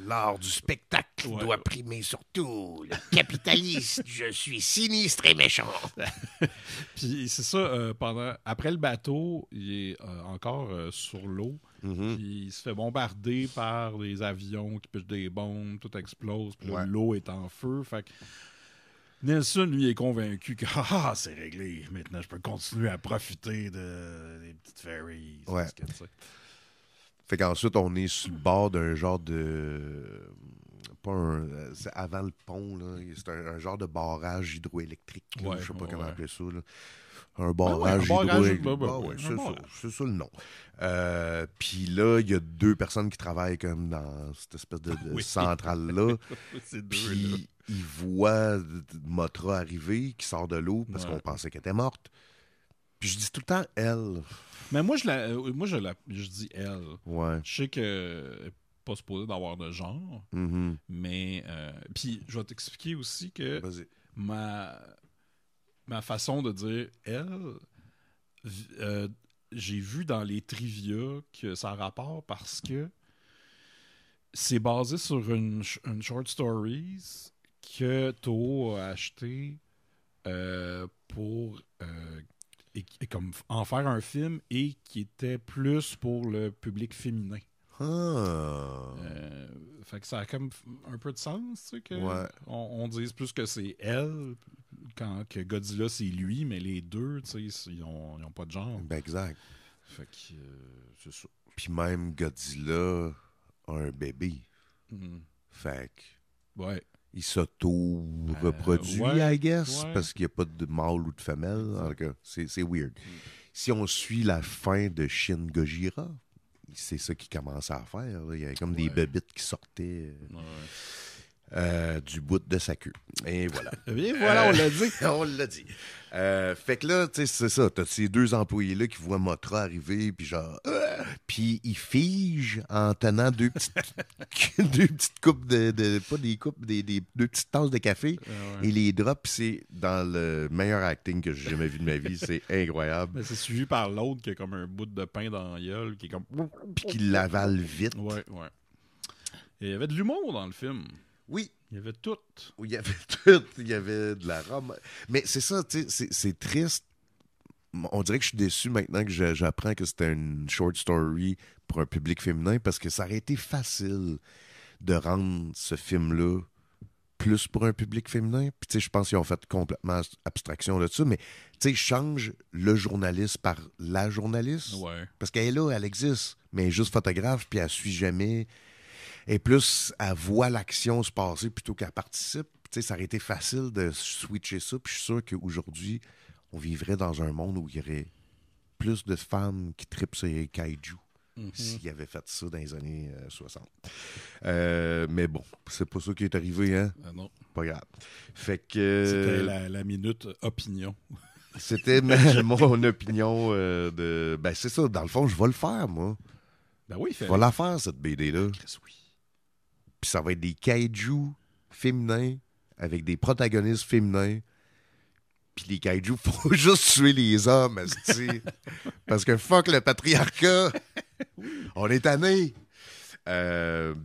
L'art du spectacle doit primer sur tout. Le capitaliste, je suis sinistre et méchant. Puis c'est ça, après le bateau, il est encore sur l'eau. Puis il se fait bombarder par des avions qui pêchent des bombes, tout explose. Puis là, l'eau est en feu. Fait que Nelson, lui, est convaincu que c'est réglé. Maintenant, je peux continuer à profiter des petites fairies. Ouais. Fait qu'ensuite, on est sur le bord d'un genre de... c'est avant le pont, là. C'est un genre de barrage hydroélectrique. Je sais pas comment appeler ça. Là. Un barrage hydroélectrique. C'est ça le nom. Puis là, il y a deux personnes qui travaillent comme dans cette espèce de centrale-là. Puis ils voient Mothra arriver, qui sort de l'eau, parce qu'on pensait qu'elle était morte. Puis je dis tout le temps « elle ». Mais moi, je dis « elle ». Ouais. Je sais que n'est pas supposé d'avoir de genre, mais... Puis je vais t'expliquer aussi que ma façon de dire « elle », j'ai vu dans les trivia que ça a rapport parce que c'est basé sur une short stories que Toho a acheté pour et comme en faire un film et qui était plus pour le public féminin. Fait que ça a comme un peu de sens, tu sais, que on dise plus que c'est elle quand que Godzilla c'est lui, mais les deux, tu sais, ils ont pas de genre. Ben exact. Fait que c'est ça. Puis même Godzilla a un bébé. Fait que il s'auto-reproduit, I guess, parce qu'il n'y a pas de mâle ou de femelle. En tout cas, c'est weird. Si on suit la fin de Shin Gojira, c'est ça qu'il commençait à faire. Là. Il y avait comme des bébites qui sortaient du bout de sa queue. Et voilà. Et voilà, on l'a dit. On l'a dit. Fait que là, tu sais, c'est ça. T'as ces deux employés-là qui voient Mothra arriver, puis genre... puis ils figent en tenant deux petites coupes pas des coupes, des deux petites tasses de café. Et les drops, c'est dans le meilleur acting que j'ai jamais vu de ma vie. C'est incroyable. Mais c'est suivi par l'autre qui a comme un bout de pain dans la gueule, qui est comme... Puis qui l'avale vite. Ouais. Et il y avait de l'humour dans le film. Oui. Il y avait tout. Oui, il y avait tout. Il y avait de la rome. Mais c'est ça, tu sais, c'est triste. On dirait que je suis déçu maintenant que j'apprends que c'était une short story pour un public féminin parce que ça aurait été facile de rendre ce film-là plus pour un public féminin. Puis, tu sais, je pense qu'ils ont fait complètement abstraction de ça. Mais, tu sais, change le journaliste par la journaliste. Ouais. Parce qu'elle est là, elle existe. Mais elle est juste photographe, puis elle suit jamais. Et plus, elle voit l'action se passer plutôt qu'elle participe. Tu sais, ça aurait été facile de switcher ça. Puis je suis sûr qu'aujourd'hui, on vivrait dans un monde où il y aurait plus de femmes qui trippent sur les kaiju s'ils avaient fait ça dans les années 60. Mais bon, c'est pas ça qui est arrivé, hein? Non. Pas grave. Fait que... C'était la minute opinion. C'était mon opinion de... Ben, c'est ça. Dans le fond, je vais le faire, moi. Ben oui, je vais la faire, cette BD-là. Oui. Puis ça va être des kaiju féminins avec des protagonistes féminins. Puis les kaiju, faut juste tuer les hommes, esti. Parce que fuck le patriarcat. On est tannés.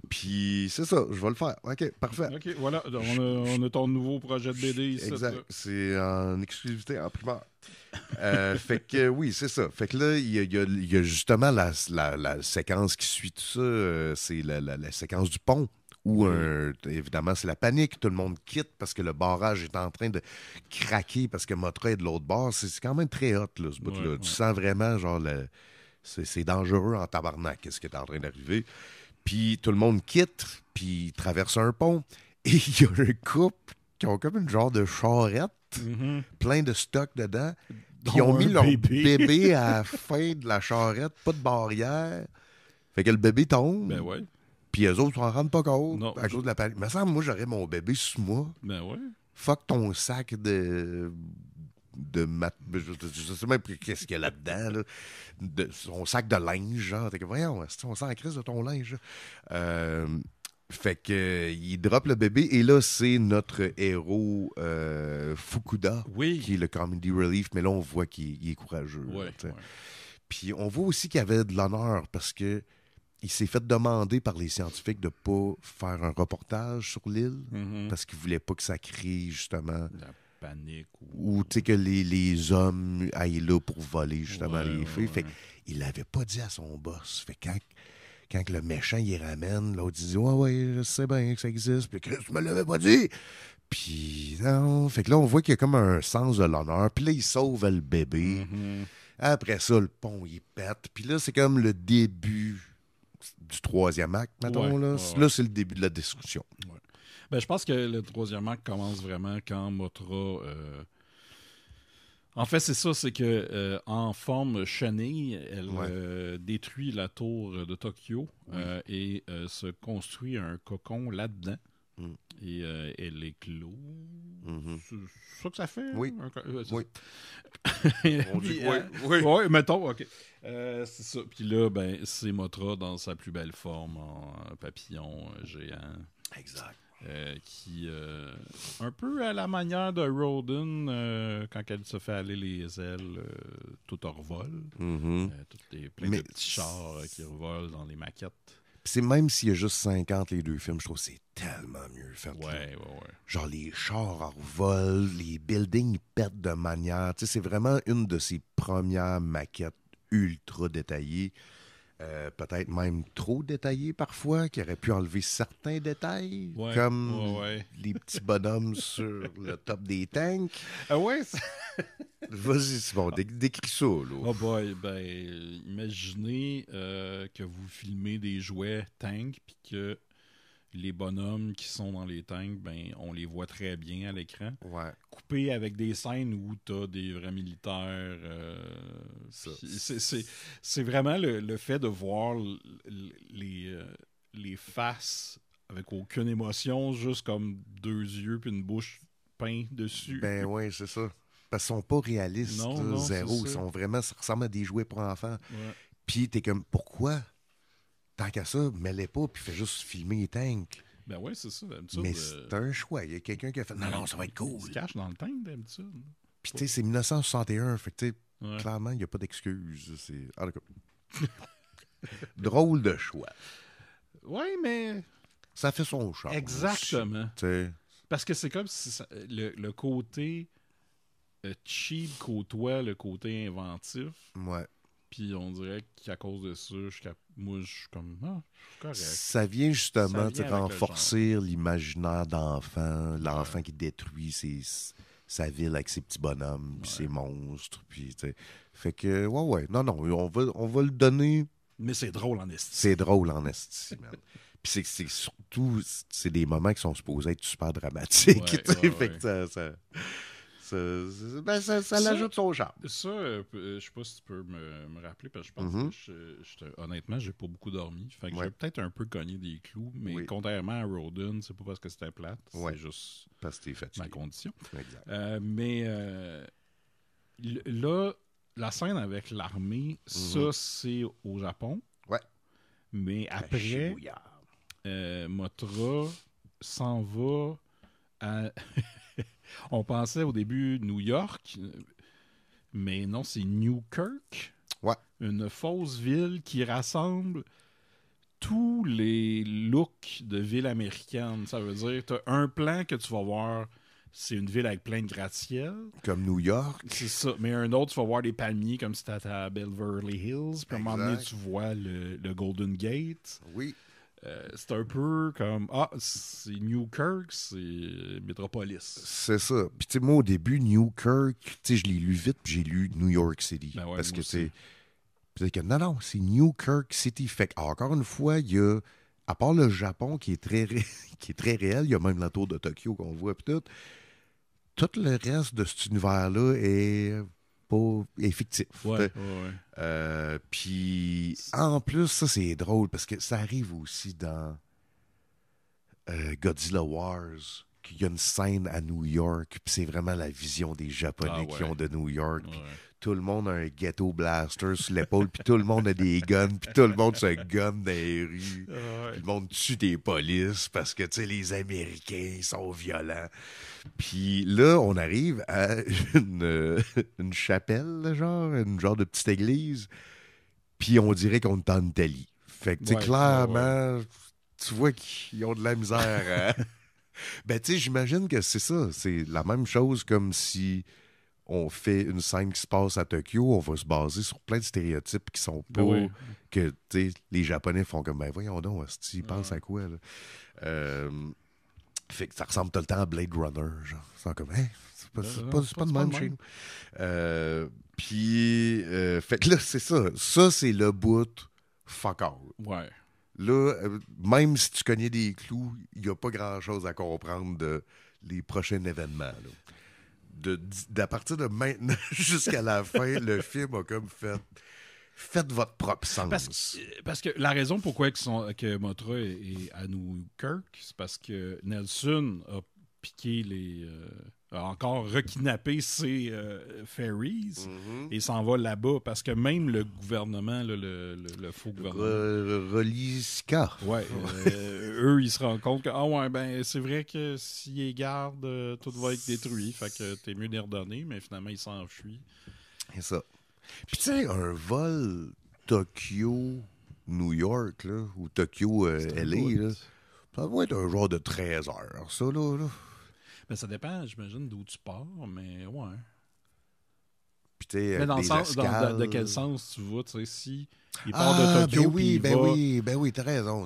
Puis c'est ça, je vais le faire. OK, parfait. OK, voilà. On a ton nouveau projet de BD ici. Exact. C'est en exclusivité, en primeur. Fait que oui, c'est ça. Fait que là, il y a justement la séquence qui suit tout ça. C'est la séquence du pont. Où, évidemment, c'est la panique. Tout le monde quitte parce que le barrage est en train de craquer parce que Mothra est de l'autre bord. C'est quand même très hot, là, ce bout-là. Tu sens vraiment, genre, c'est dangereux en tabarnak, qu'est-ce qui est en train d'arriver. Puis tout le monde quitte, puis traverse un pont. Et il y a un couple qui ont comme une genre de charrette, plein de stock dedans, qui ont mis leur bébé à la fin de la charrette, pas de barrière. Fait que le bébé tombe. Ben ouais. Puis eux autres, s'en rendent pas compte à cause de la panique. Mais ça, moi, j'aurais mon bébé sous moi. Ben ouais. Fuck ton sac de je sais même qu'est-ce qu'il y a là-dedans. Là. Son sac de linge, genre. T'es que, voyons, on s'en crise de ton linge. Fait que il drop le bébé et là, c'est notre héros Fukuda, qui est le comedy relief. Mais là, on voit qu'il est courageux. Ouais. Puis on voit aussi qu'il avait de l'honneur parce que il s'est fait demander par les scientifiques de ne pas faire un reportage sur l'île parce qu'il ne voulait pas que ça crée justement la panique ou que les hommes aillent là pour voler justement les filles. Fait il l'avait pas dit à son boss. Fait quand le méchant il ramène, l'autre dit ouais, je sais bien que ça existe. Puis Chris, tu me l'avais pas dit. Puis non. Fait que là, on voit qu'il y a comme un sens de l'honneur. Puis là, il sauve le bébé. Après ça, le pont, il pète. Puis là, c'est comme le début du troisième acte, mettons. Là, c'est le début de la discussion. Ouais. Ben, je pense que le troisième acte commence vraiment quand Mothra... En fait, c'est ça, c'est que en forme chenille, elle détruit la tour de Tokyo et se construit un cocon là-dedans. Et elle éclot. C'est ça que ça fait? Oui. Oui. Oui, mettons, OK. C'est ça. Puis là, ben, c'est Mothra dans sa plus belle forme en papillon géant. Exact. Qui, un peu à la manière de Roden, quand elle se fait aller les ailes, tout en revol. Plein de petits chars qui revolent dans les maquettes. Puis c'est même s'il y a juste 50 les deux films, je trouve que c'est tellement mieux fait. Ouais. Genre les chars en vol, les buildings ils pètent de manière. Tu sais, c'est vraiment une de ses premières maquettes ultra détaillées. Peut-être même trop détaillées parfois, qui aurait pu enlever certains détails, comme les petits bonhommes sur le top des tanks. Ah ouais? Vas-y, c'est bon, décris ça. Là. Oh boy, ben, imaginez que vous filmez des jouets tanks, puis que les bonhommes qui sont dans les tanks, ben, on les voit très bien à l'écran. Ouais. Coupé avec des scènes où t'as des vrais militaires. C'est vraiment le fait de voir les faces avec aucune émotion, juste comme deux yeux puis une bouche peinte dessus. Ben oui, c'est ça. Parce qu'ils sont pas réalistes, non, zéro. Ils sont vraiment, ça ressemble à des jouets pour enfants. Ouais. Puis t'es comme, pourquoi? Tant qu'à ça, mets-les pas puis fais juste filmer les tanks. Ben oui, c'est ça, d'habitude. Mais c'est un choix. Il y a quelqu'un qui a fait, non, ça va être cool. Il se cache dans le tank, d'habitude. Puis tu sais, c'est 1961, fait que tu sais, clairement, il n'y a pas d'excuse. En tout cas, drôle de choix. Oui, mais... Ça fait son charme. Exactement. Aussi, parce que c'est comme si le côté cheap côtoie le côté inventif. Ouais. Puis on dirait qu'à cause de ça, moi, je suis comme, c'est correct. Ça vient justement renforcer l'imaginaire d'enfant, l'enfant qui détruit sa ville avec ses petits bonhommes, puis ses monstres, puis fait que, non, on va le donner. Mais c'est drôle en esti. C'est drôle en esti, man. Puis c'est surtout, c'est des moments qui sont supposés être super dramatiques, fait que Ça l'ajoute son charme. Ça, je sais pas si tu peux me rappeler, parce que je pense que honnêtement, j'ai pas beaucoup dormi. Fait que j'ai peut-être un peu cogné des clous, mais contrairement à Rodin, c'est pas parce que c'était plate, c'est juste parce que t'es fatigué. ma condition. Exact. Mais là, la scène avec l'armée, ça, c'est au Japon. Ouais. Mais après, Mothra s'en va à... On pensait au début New York, mais non, c'est Newkirk. Ouais. Une fausse ville qui rassemble tous les looks de ville américaine. Ça veut dire, tu as un plan que tu vas voir, c'est une ville avec plein de gratte-ciel. Comme New York. C'est ça. Mais un autre, tu vas voir des palmiers comme si tu étais à Beverly Hills. Puis à un moment donné, tu vois le Golden Gate. Oui. C'est un peu comme c'est Newkirk, c'est Metropolis. C'est ça. Puis tu sais, moi au début, Newkirk, tu sais, je l'ai lu vite, puis j'ai lu New York City. Ben ouais, parce que aussi. c'est que non, c'est Newkirk City. Fait que, encore une fois, il y a, à part le Japon qui est très, qui est très réel, il y a même la tour de Tokyo qu'on voit, puis tout le reste de cet univers-là est fictif. Ouais. Puis en plus, ça c'est drôle parce que ça arrive aussi dans Godzilla Wars, qu'il y a une scène à New York, puis c'est vraiment la vision des Japonais qui ont de New York. Tout le monde a un ghetto blaster sur l'épaule, puis tout le monde a des guns, puis tout le monde se gunne dans les rues. Puis le monde tue des polices parce que, tu sais, les Américains sont violents. Puis là, on arrive à une chapelle, une genre de petite église, puis on dirait qu'on est en Italie. Fait que, tu sais, clairement, tu vois qu'ils ont de la misère à... Ben, tu sais, j'imagine que c'est ça. C'est la même chose comme si on fait une scène qui se passe à Tokyo, on va se baser sur plein de stéréotypes qui sont pas... que, tu sais, les Japonais font comme, ben voyons donc, ils pensent à quoi, là? Fait que ça ressemble tout le temps à Blade Runner, genre. C'est comme, c'est pas de même chez nous. Puis, fait que là, c'est ça. Ça, c'est le bout fuck all. Ouais. Là, même si tu connais des clous, il n'y a pas grand-chose à comprendre de les prochains événements. À partir de maintenant jusqu'à la fin, le film a comme faites votre propre sens. Parce que la raison pourquoi que Mothra est à Newkirk, c'est parce que Nelson a piqué a encore rekidnappé ses ferries et s'en va là-bas parce que même le gouvernement, le faux gouvernement... Reliska. Ouais. Eux, ils se rendent compte que c'est vrai que s'ils les gardent, tout va être détruit. Fait que t'es mieux d'y redonner, mais finalement, ils s'enfuient. C'est ça. Puis tu sais, un vol Tokyo-New York, là, ou Tokyo-LA, ça va être un genre de 13 heures, ça, là. Ben, ça dépend, j'imagine, d'où tu pars, mais ouais. Puis tu sais, mais dans le sens, de quel sens tu vas, tu sais, si il part de Tokyo, ben oui, t'as raison.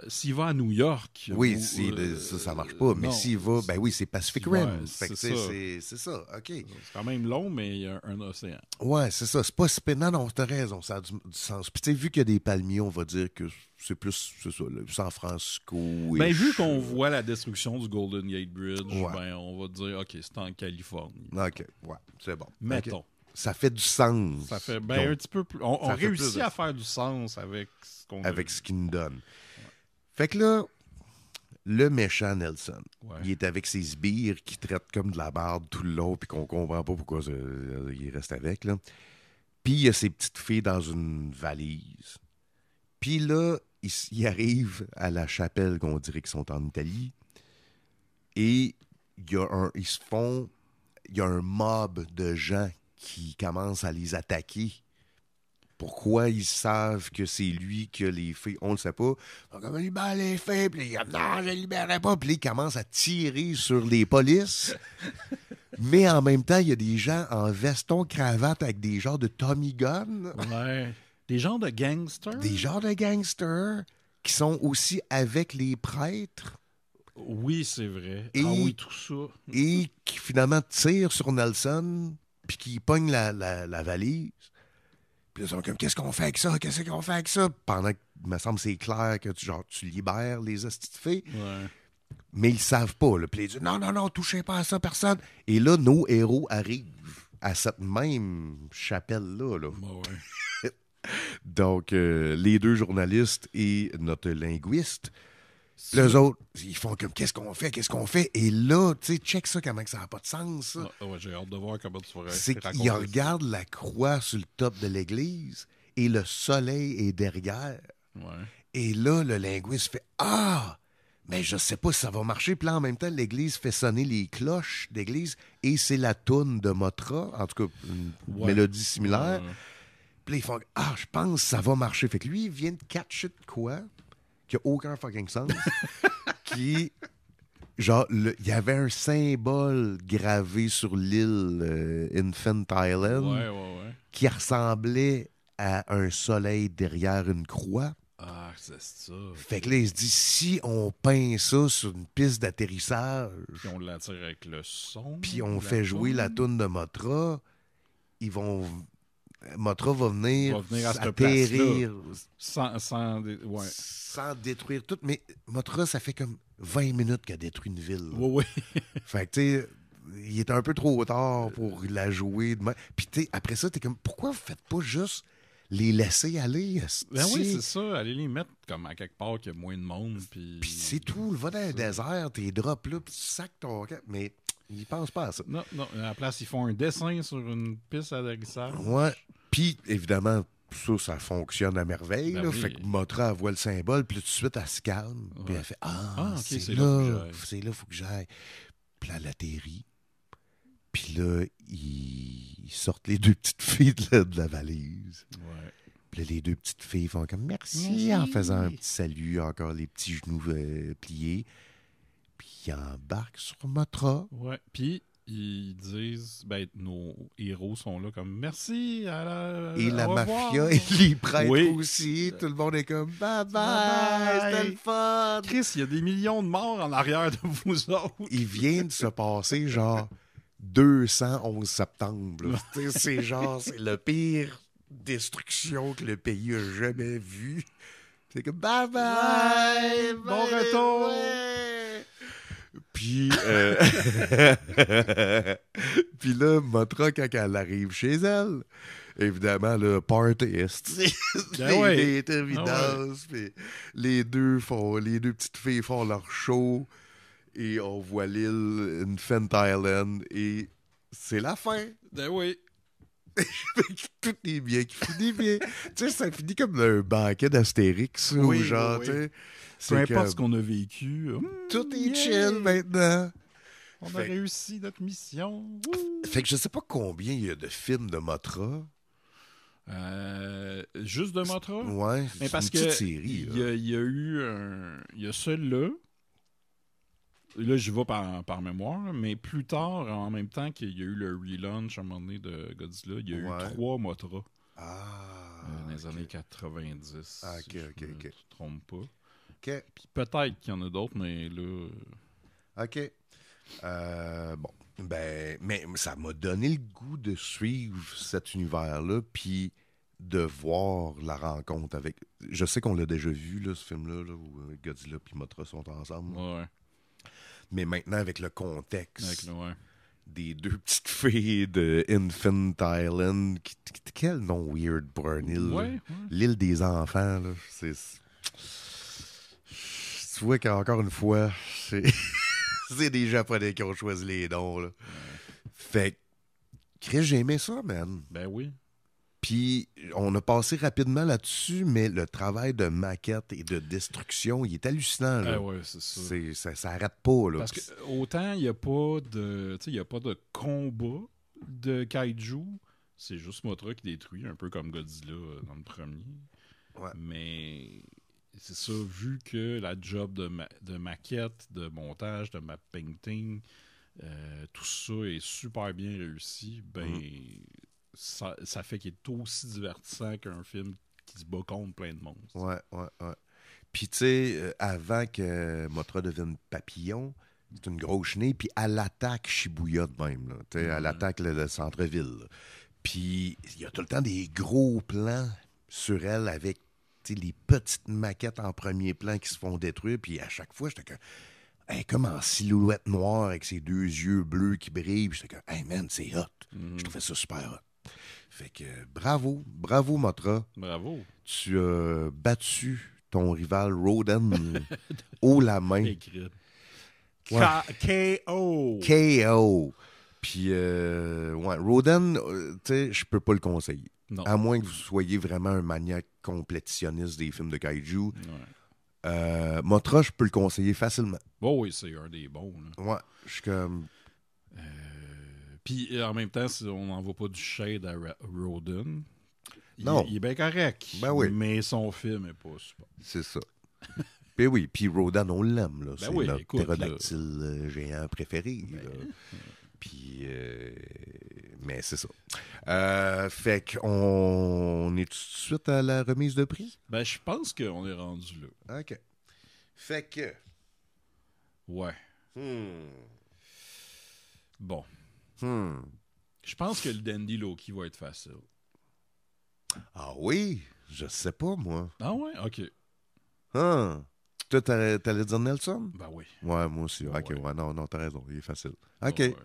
S'il va à New York... Oui, ça marche pas, mais s'il va, ben oui, c'est Pacific Rim. Fait que c'est ça, OK. C'est quand même long, mais il y a un océan. Ouais, c'est ça, c'est pas... Non, t'as raison, ça a du sens. Puis tu sais, vu qu'il y a des palmiers, on va dire que c'est plus, c'est ça, le San Francisco... Ben, vu qu'on voit la destruction du Golden Gate Bridge, ben, on va dire, OK, c'est en Californie. OK, ouais, c'est bon. Mettons. Okay. Ça fait du sens. Ça fait un petit peu plus... On réussit à faire du sens avec ce qu'on avec ce qu'il nous donne. Ouais. Fait que là, le méchant Nelson, il est avec ses sbires qui traitent comme de la barbe tout le long puis qu'on comprend pas pourquoi il reste avec, là. Puis il y a ses petites filles dans une valise. Puis là, il arrive à la chapelle qu'on dirait qu'ils sont en Italie et il y a un mob de gens qui commence à les attaquer. Pourquoi ils savent que c'est lui qui a les filles? On le sait pas. Donc, on libère les filles, puis non, je les libérerai pas. Puis ils commencent à tirer sur les polices. Mais en même temps, il y a des gens en veston, cravate avec des genres de Tommy Gun. Ouais. Des genres de gangsters. Des genres de gangsters qui sont aussi avec les prêtres. Oui, c'est vrai. Oui, tout ça. Et qui finalement tirent sur Nelson, puis qui pognent la valise. Puis là, ils sont comme, qu'est-ce qu'on fait avec ça? Pendant que, il me semble, c'est clair que tu libères les hosties de filles. Ouais. Mais ils savent pas. Là. Puis ils disent non, non, non, touchez pas à ça, personne. Et là, nos héros arrivent à cette même chapelle-là. Là. Ouais. Donc, les deux journalistes et notre linguiste, les autres, ils font comme qu'est-ce qu'on fait? Et là, tu sais, check ça, comment que ça n'a pas de sens. Ça. Ouais, j'ai hâte de voir comment tu ferais. C'est qu'ils regardent la croix sur le top de l'église et le soleil est derrière. Ouais. Et là, le linguiste fait ah! Mais je sais pas si ça va marcher. Puis là, en même temps, l'église fait sonner les cloches d'église et c'est la toune de Motra, en tout cas, une mélodie similaire. Ouais. Puis là, ils font ah, je pense que ça va marcher. Fait que lui, il vient de catcher de quoi qui a aucun fucking sens. Qui, genre, il y avait un symbole gravé sur l'île Infant Island qui ressemblait à un soleil derrière une croix. Ah, c'est ça. Fait que là, il se dit, si on peint ça sur une piste d'atterrissage... Puis on l'attire avec le son. Puis on fait jouer la toune de Motra, Motra va venir atterrir... Sans détruire tout. Mais Motra, ça fait comme 20 minutes qu'elle détruit une ville. Oui. Fait que, tu sais, il est un peu trop tard pour la jouer demain. Puis, tu sais, après ça, t'es comme, pourquoi vous faites pas juste... les laisser aller. Ben oui, c'est ça. Allez les mettre comme à quelque part qu'il y a moins de monde. Puis c'est tout. Va dans le désert, tes drops là, puis tu sacs ton... Mais ils pensent pas à ça. Non. À la place, ils font un dessin sur une piste d'atterrissage. Ouais. Puis, évidemment, ça fonctionne à merveille. Ben là. oui. Fait que Motra voit le symbole, puis tout de suite, elle se calme. Puis elle fait OK, c'est là, faut que j'aille. Puis là, elle atterrit. Puis là, ils sortent les deux petites filles de la valise. Ouais. Puis là, les deux petites filles font comme merci en faisant un petit salut, encore les petits genoux pliés. Puis ils embarquent sur Motra. Ouais. Puis ils disent, nos héros sont là comme merci à la. Et la mafia et les prêtres aussi. Tout le monde est comme bye bye, c'était le fun. Chris, il y a des millions de morts en arrière de vous autres. Il vient de se passer genre 211 septembre. C'est genre, c'est le pire destruction que le pays a jamais vu. C'est comme bye bye, bon retour. Ouais. Puis puis là, Motra, quand elle arrive chez elle, évidemment, le party les évidence. Les deux petites filles font leur show et on voit l'île Infant Island et c'est la fin. Ben oui. Tout est bien qui finit bien. Tu sais, ça finit comme un banquet d'Astérix ou genre, tu sais. Peu importe ce qu'on a vécu. Tout est chill maintenant. On a réussi notre mission. Fait que je sais pas combien il y a de films de Motra. Juste de Motra? Ouais, mais parce une petite que série. Il y a eu il y a celui-là. Là, j'y vais par mémoire, mais plus tard, en même temps qu'il y a eu le relaunch à un moment donné de Godzilla, il y a eu 3 Motra. Dans les années 90. OK. Je me trompe pas. OK. Puis peut-être qu'il y en a d'autres, mais là... OK. Bon. Mais ça m'a donné le goût de suivre cet univers-là, puis de voir la rencontre avec... Je sais qu'on l'a déjà vu, là, ce film-là, là, où Godzilla et Mothra sont ensemble. Ouais. Mais maintenant, avec le contexte des deux petites filles de Infant Island, quel nom weird pour une île. Ouais. L'île des enfants, là, c'est... Tu vois qu'encore une fois, c'est des Japonais qui ont choisi les noms, là. Fait que, Chris, j'ai aimé ça, man. Ben oui. Puis, on a passé rapidement là-dessus, mais le travail de maquette et de destruction, il est hallucinant, là. Ouais, c'est ça. Ça arrête pas, là. Parce que autant il n'y a pas de combat de kaiju, c'est juste Mothra qui détruit, un peu comme Godzilla dans le premier. Ouais. Mais c'est ça, vu que la job de maquette, de montage, de map painting, tout ça est super bien réussi, ça fait qu'il est aussi divertissant qu'un film qui se bat contre plein de monde. Ouais. Puis, tu sais, avant que Mothra devienne papillon, c'est une grosse chenille, puis elle attaque Shibuya de même. Là, elle attaque le centre-ville. Puis, il y a tout le temps des gros plans sur elle avec les petites maquettes en premier plan qui se font détruire. Puis, à chaque fois, j'étais comme... elle est comme en silhouette noire avec ses 2 yeux bleus qui brillent. J'étais comme, hey man, c'est hot. Je trouvais ça super hot. Fait que bravo Motra. Bravo. Tu as battu ton rival Roden haut la main. Écrit. Ouais. KO. KO. Puis, Roden, tu sais, je peux pas le conseiller. Non. À moins que vous soyez vraiment un maniaque complétitionniste des films de kaiju. Motra, je peux le conseiller facilement. Oh oui, c'est un des bons. Là. Ouais, je suis comme... Puis en même temps, si on n'envoie pas du shade à Roden, non. Il est bien correct. Ben oui. Mais son film est pas super. C'est ça. Ben oui, puis Rodan, on l'aime. Là. Ben c'est oui, notre écoute, ptérodactyle géant préféré. Puis, mais c'est ça. Fait qu'on est tout de suite à la remise de prix? Ben, je pense qu'on est rendu là. OK. Fait que... Ouais. Bon. Je pense que le Dandy Loki va être facile. Ah oui? Je sais pas, moi. Ah ouais? OK. Toi, t'allais dire Nelson? Ben oui. Ouais, moi aussi. Ben OK, ouais. Non, t'as raison. Il est facile. OK. Ouais.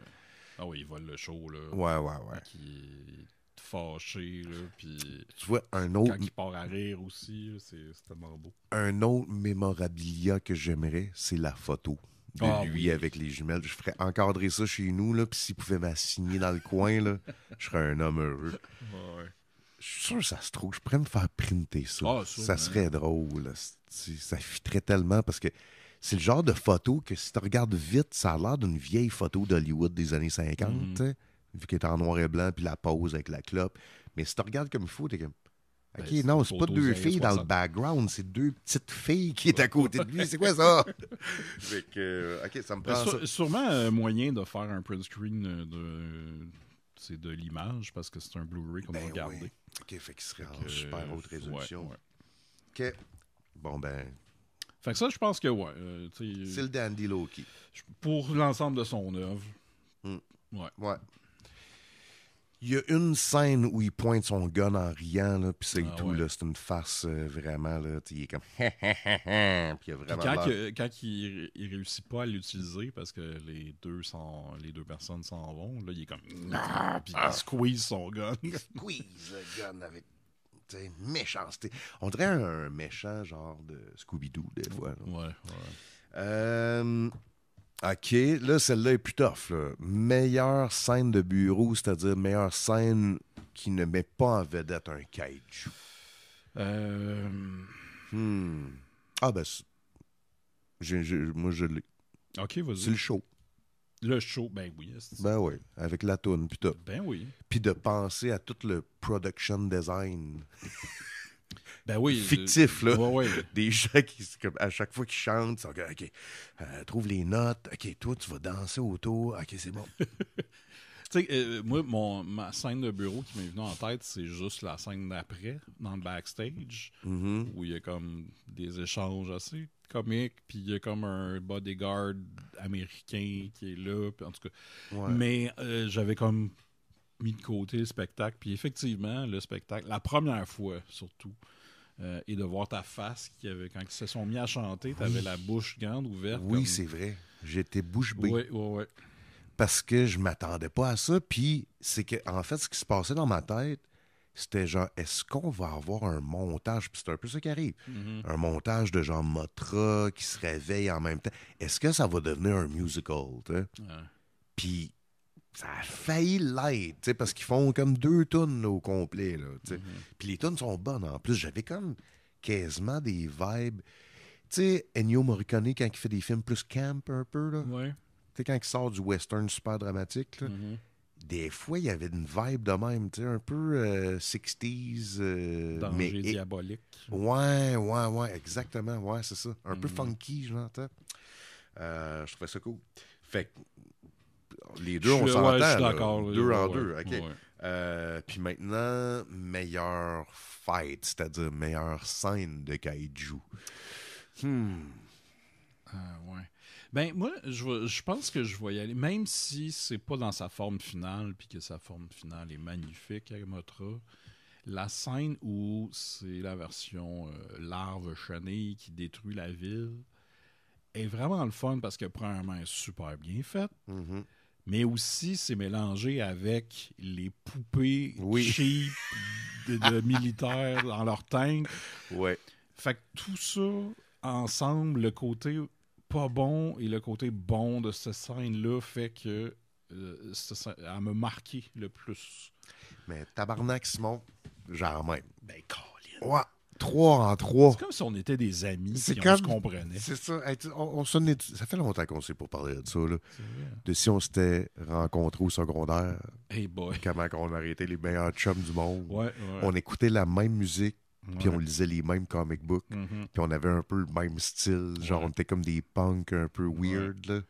Ah oui, il vole le show, là. Ouais. Qui est fâché, là, puis... Tu vois, un autre... Quand il part à rire aussi, là, c'est tellement beau. Un autre mémorabilia que j'aimerais, c'est la photo de lui avec les jumelles. Je ferais encadrer ça chez nous, là, puis s'il pouvait m'assigner dans le coin, là, je serais un homme heureux. Ouais. Je suis sûr que ça se trouve. Je pourrais me faire printer ça. Ça serait drôle. Ça fitterait tellement parce que c'est le genre de photo que si tu regardes vite, ça a l'air d'une vieille photo d'Hollywood des années 50, vu qu'elle est en noir et blanc, puis la pose avec la clope. Mais si tu regardes comme il faut, t'es comme... OK, non, c'est pas 2 filles dans le background, c'est 2 petites filles qui est à côté de lui. C'est quoi ça? Fait que, OK, ça me prend ça. Sûrement un moyen de faire un print screen c'est de l'image parce que c'est un Blu-ray qu'on va regarder. Oui. OK, fait qu'il serait en super haute résolution. Ouais. OK. Bon, ben... Fait que ça, je pense que c'est le Dandy Loki. Pour l'ensemble de son œuvre. Ouais. Il y a une scène où il pointe son gun en riant, là, puis c'est tout. Là, c'est une farce vraiment. Là, il est comme... puis il a vraiment quand il réussit pas à l'utiliser parce que les deux personnes s'en vont, là, il est comme... Puis il squeeze son gun. Il squeeze le gun avec méchanceté. On dirait un méchant genre de Scooby-Doo, des fois. Ouais. OK, là, celle-là est plus tough. Là. Meilleure scène de bureau, c'est-à-dire meilleure scène qui ne met pas en vedette un kaiju. Ah, ben, moi, je l'ai. OK, vas-y. C'est le show. Le show, ben oui. Ben oui, avec la toune, puis tout. Ben oui. Puis de penser à tout le production design. Ben oui. Fictif, là. Ouais. Des gens qui, comme, à chaque fois qu'ils chantent, ils sont comme, OK, trouve les notes. OK, toi, tu vas danser autour. OK, c'est bon. Tu sais, moi, ma scène de bureau qui m'est venue en tête, c'est juste la scène d'après, dans le backstage, où il y a comme des échanges assez comiques, puis il y a comme un bodyguard américain qui est là, puis en tout cas. Ouais. Mais j'avais comme mis de côté le spectacle, puis effectivement, le spectacle, la première fois surtout, et de voir ta face, quand ils se sont mis à chanter, tu avais la bouche grande ouverte. Oui, comme... c'est vrai. J'étais bouche bée. Oui. Parce que je m'attendais pas à ça. Puis, c'est que, en fait, ce qui se passait dans ma tête, c'était genre, est-ce qu'on va avoir un montage? Puis c'est un peu ça qui arrive. Un montage de genre Motra qui se réveille en même temps. Est-ce que ça va devenir un musical? Puis, ça a failli l'être, parce qu'ils font comme 2 tunes au complet. Puis les tunes sont bonnes. En plus, j'avais comme quasiment des vibes. Tu sais, Ennio Morricone, quand il fait des films plus camp un peu, là. Ouais. Tu sais, quand il sort du western super dramatique, là, des fois, il y avait une vibe de même, tu sais, un peu 60s. Danger diabolique. Ouais, exactement. Ouais, c'est ça. Un peu funky, genre, je trouvais ça cool. Fait que les deux, on s'entend. Je suis d'accord. 2 en 2, OK. Ouais. Puis maintenant, meilleure fight, c'est-à-dire meilleure scène de kaiju. Ouais. Ben, moi, je pense que je vais y aller, même si c'est pas dans sa forme finale, puis que sa forme finale est magnifique à Motra. La scène où c'est la version larve chenille qui détruit la ville est vraiment le fun parce que, premièrement, elle est super bien faite. Mm-hmm. Mais aussi, c'est mélangé avec les poupées Oui. cheap de militaires dans leur tank. Ouais. Fait que tout ça, ensemble, le côté pas bon et le côté bon de cette scène-là fait que elle m'a marqué le plus. Mais tabarnak, Simon, genre même. Ben, Colin. Ouais. 3 en 3. C'est comme si on était des amis C'est et comme... on se comprenait. C'est ça. Hey, ça fait longtemps qu'on sait pour parler de ça. Là. C'est vrai. De si on s'était rencontrés au secondaire, Hey boy. comment on aurait été les meilleurs chums du monde. Ouais. On écoutait la même musique, puis Ouais. on lisait les mêmes comic books, Mhm. puis on avait un peu le même style. Genre, Ouais. on était comme des punks un peu weird, là.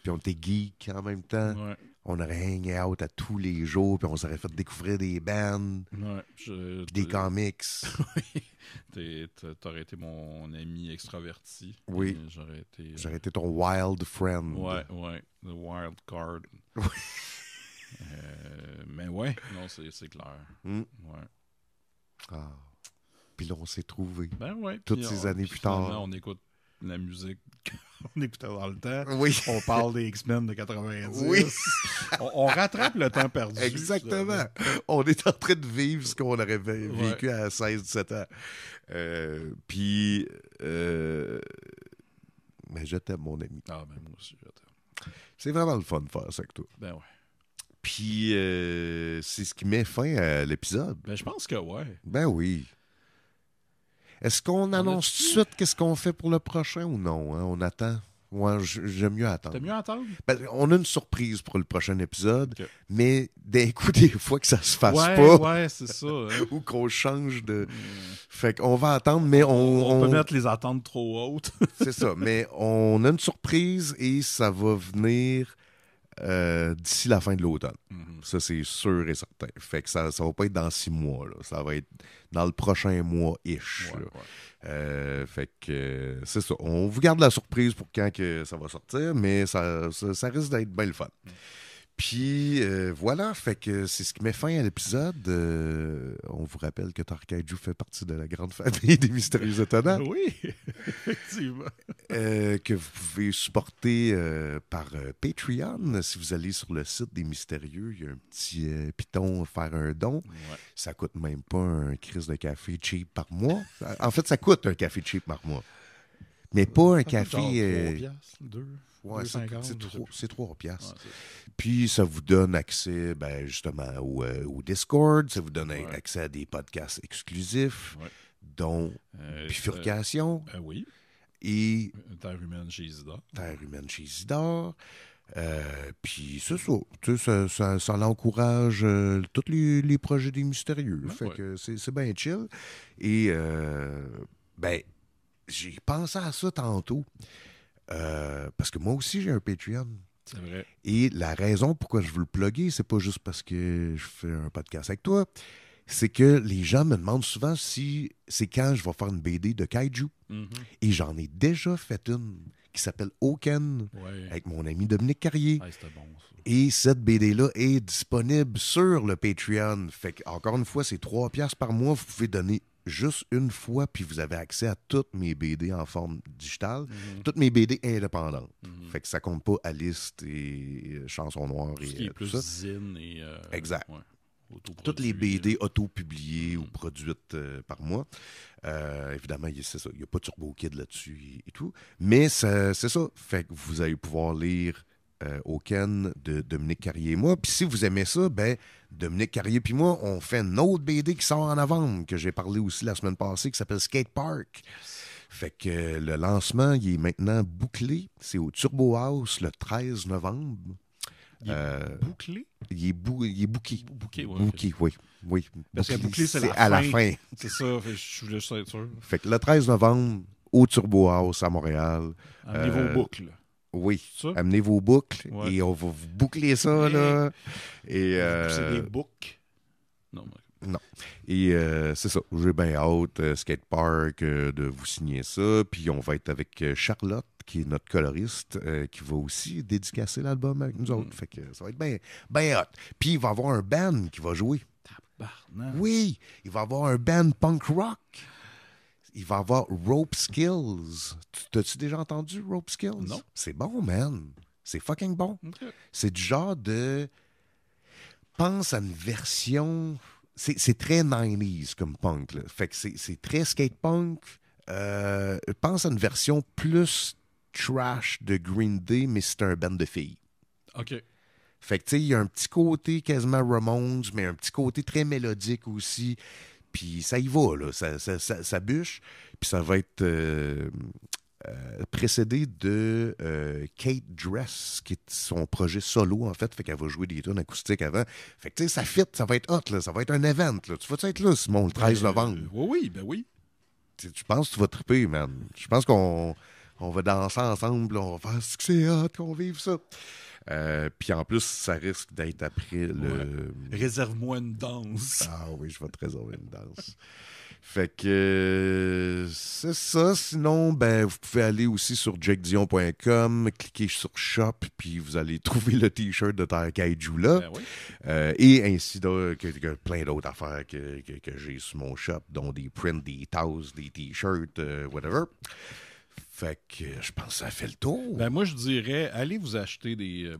Puis on était geeks en même temps. Ouais. On aurait hang out à tous les jours, puis on s'aurait fait découvrir des bands, Ouais. puis des comics. T'aurais été mon ami extraverti. Oui. Et j'aurais été. J'aurais été ton wild friend. Ouais. The wild card. Oui. Mais ouais, non, c'est clair. Mm. Ouais. Ah. Puis là, on s'est trouvés. Ben ouais. Toutes puis ces années puis plus tard. finalement, on écoute la musique qu'on écoutait dans le temps. Oui. On parle des X-Men de 90. Oui. on rattrape le temps perdu. Exactement. On est en train de vivre ce qu'on aurait vécu à 16-17 ans. Puis, mais je t'aime, mon ami. Ah, ben moi aussi, je t'aime. C'est vraiment le fun de faire ça avec toi. Ben ouais. Puis, c'est ce qui met fin à l'épisode. Ben je pense que ouais. Ben oui. Est-ce qu'on annonce tout de suite qu'est-ce qu'on fait pour le prochain ou non? Hein? On attend? Ouais, j'aime mieux attendre. T'as mieux attendre? Ben, on a une surprise pour le prochain épisode, Okay. mais d'un coup, des fois que ça se fasse Ouais, pas, ouais, c'est ça. Hein. ou qu'on change de... Fait qu'on va attendre, mais On peut mettre les attentes trop hautes. C'est ça, mais on a une surprise et ça va venir d'ici la fin de l'automne. Mhm. Ça, c'est sûr et certain. Fait que ça va pas être dans 6 mois, là. Ça va être dans le prochain mois-ish. Ouais, là. ouais. Fait que c'est ça. On vous garde la surprise pour quand que ça va sortir, mais ça risque d'être bien le fun. Puis voilà, fait que c'est ce qui met fin à l'épisode. On vous rappelle que Tarkaiju fait partie de la grande famille des Mystérieux Étonnants. Oui, effectivement. Que vous pouvez supporter par Patreon. Si vous allez sur le site des Mystérieux, il y a un petit piton faire un don. Ouais. Ça coûte même pas un crise de café cheap par mois. En fait, ça coûte un café cheap par mois. Mais pas un café... Genre 3 piastres, 2. Ouais, 2,50, c'est 3 piastres. Ouais, Puis ça vous donne accès justement au Discord, ça vous donne accès à des podcasts exclusifs, dont Bifurcation oui. et Terre humaine chez Isidore. Terre humaine chez Isidore. Puis c'est ça. Tu sais, ça l'encourage tous les projets des mystérieux. Fait que c'est bien chill. Et j'ai pensé à ça tantôt. Parce que moi aussi, j'ai un Patreon. C'est vrai. Et la raison pourquoi je veux le plugger, c'est pas juste parce que je fais un podcast avec toi. C'est que les gens me demandent souvent si c'est quand je vais faire une BD de Kaiju. Mm-hmm. Et j'en ai déjà fait une qui s'appelle Oken avec mon ami Dominique Carrier. C'était bon, ça. Et cette BD-là est disponible sur le Patreon. Fait que, encore une fois, c'est 3 piastres par mois. Vous pouvez donner juste une fois, puis vous avez accès à toutes mes BD en forme digitale, toutes mes BD indépendantes. Fait que ça compte pas Alice et Chanson Noire Tout ce et qui est tout plus ça. zine et... Exact. Ouais, toutes les BD auto-publiées ou produites par moi. Évidemment, c'est ça. Il n'y a pas de Turbo Kid là-dessus et tout. Mais c'est ça. Fait que vous allez pouvoir lire Oken de Dominique Carrier et moi. Puis si vous aimez ça, Dominique Carrier puis moi, on fait une autre BD qui sort en novembre, que j'ai parlé aussi la semaine passée, qui s'appelle Skate Park. Fait que le lancement, il est maintenant bouclé. C'est au Turbo House le 13 novembre. Il est bouclé? Il est booké. Bouqué, oui. Booké, oui. Parce que bouclé, c'est à la fin. C'est ça, je voulais juste être sûr. Fait que le 13 novembre, au Turbo House à Montréal. Amenez vos boucles. Oui, ça? Amenez vos boucles et on va vous boucler ça, là. Et, c'est des boucles? Non. Non. Et c'est ça, j'ai bien hâte, Skatepark, de vous signer ça. Puis on va être avec Charlotte, qui est notre coloriste, qui va aussi dédicacer l'album avec nous autres. Fait que ça va être bien hot. Puis il va y avoir un band qui va jouer. Tabarnak. Oui, il va y avoir un band punk rock. Il va y avoir Rope Skills. T'as-tu déjà entendu Rope Skills? Non. C'est bon, man. C'est fucking bon. Okay. C'est du genre de... Pense à une version... C'est très 90s comme punk. Là. Fait que c'est très skate punk. Pense à une version plus trash de Green Day, mais c'est un band de filles. OK. Fait que, tu sais, il y a un petit côté quasiment Ramones, mais un petit côté très mélodique aussi. Puis ça y va, là. Ça bûche. Puis ça va être précédé de Kate Dress, qui est son projet solo, en fait. Fait qu'elle va jouer des tunes acoustiques avant. Fait que, tu sais, ça fit, ça va être hot, là. Ça va être un event, là. Tu vas être là, Simon, le 13 novembre? Oui, ben oui. Tu penses que tu vas triper, man. Je pense qu'on va danser ensemble, on va faire ce que c'est hot, qu'on vive ça. Puis en plus, ça risque d'être après le... Réserve-moi une danse. Ah oui, je vais te réserver une danse. Fait que c'est ça. Sinon, ben, vous pouvez aller aussi sur jakedion.com, cliquer sur Shop, puis vous allez trouver le T-shirt de Terre Kaiju là. Ben oui. Et ainsi que plein d'autres affaires que j'ai sur mon shop, dont des prints, des tasses, des T-shirts, whatever. Fait que je pense que ça fait le tour. Ben moi, je dirais, allez vous acheter des...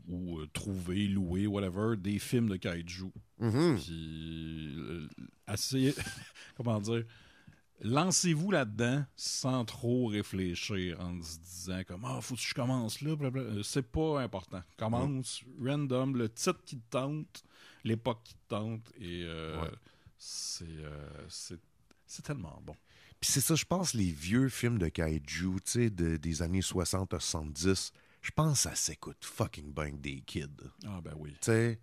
ou trouver, louer, whatever, des films de kaiju. Mm-hmm. Puis, assez... comment dire? Lancez-vous là-dedans sans trop réfléchir en se disant comme « Ah, faut que je commence là, blablabla. » C'est pas important. Commence, random, le titre qui te tente, l'époque qui te tente, et c'est tellement bon. Puis c'est ça, je pense, les vieux films de kaiju, tu sais, des années 60 à 70, je pense que ça s'écoute fucking bien des kids. Ah ben oui. Tu sais,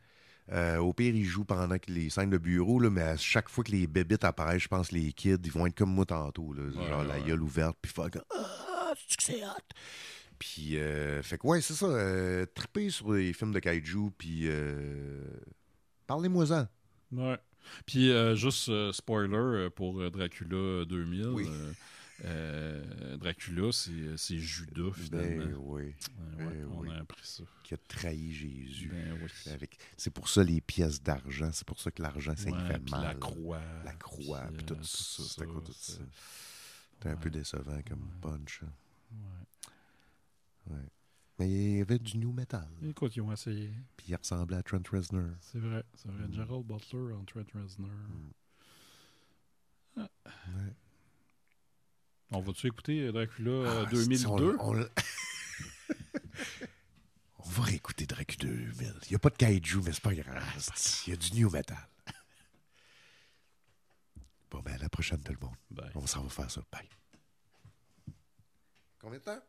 au pire, ils jouent pendant que les scènes de bureau, là, mais à chaque fois que les bébites apparaissent, je pense que les kids, ils vont être comme moi tantôt, là, genre la gueule ouverte, puis fuck, c'est que c'est hot! Puis, fait que ouais, c'est ça, triper sur les films de kaiju, puis parlez-moi-en. Ouais. Puis, juste spoiler pour Dracula 2000. Oui. Dracula, c'est Judas, finalement. Ben oui. On a appris ça. Qui a trahi Jésus. Ben oui. C'est pour ça les pièces d'argent. C'est pour ça que l'argent, ça y fait mal. La croix. La croix, puis tout ça. C'est à cause de ça. C'était un peu décevant comme punch. Ouais. Mais il y avait du new metal. Écoute, ils ont essayé. Puis il ressemblait à Trent Reznor. C'est vrai. Gerald Butler en Trent Reznor. Ouais. On va-tu écouter Dracula 2002? On va réécouter Dracula 2000. Il n'y a pas de kaiju, mais c'est pas grave. Il y a du new metal. Bon, ben, à la prochaine, tout le monde. Bye. On s'en va faire ça. Bye. Combien de temps?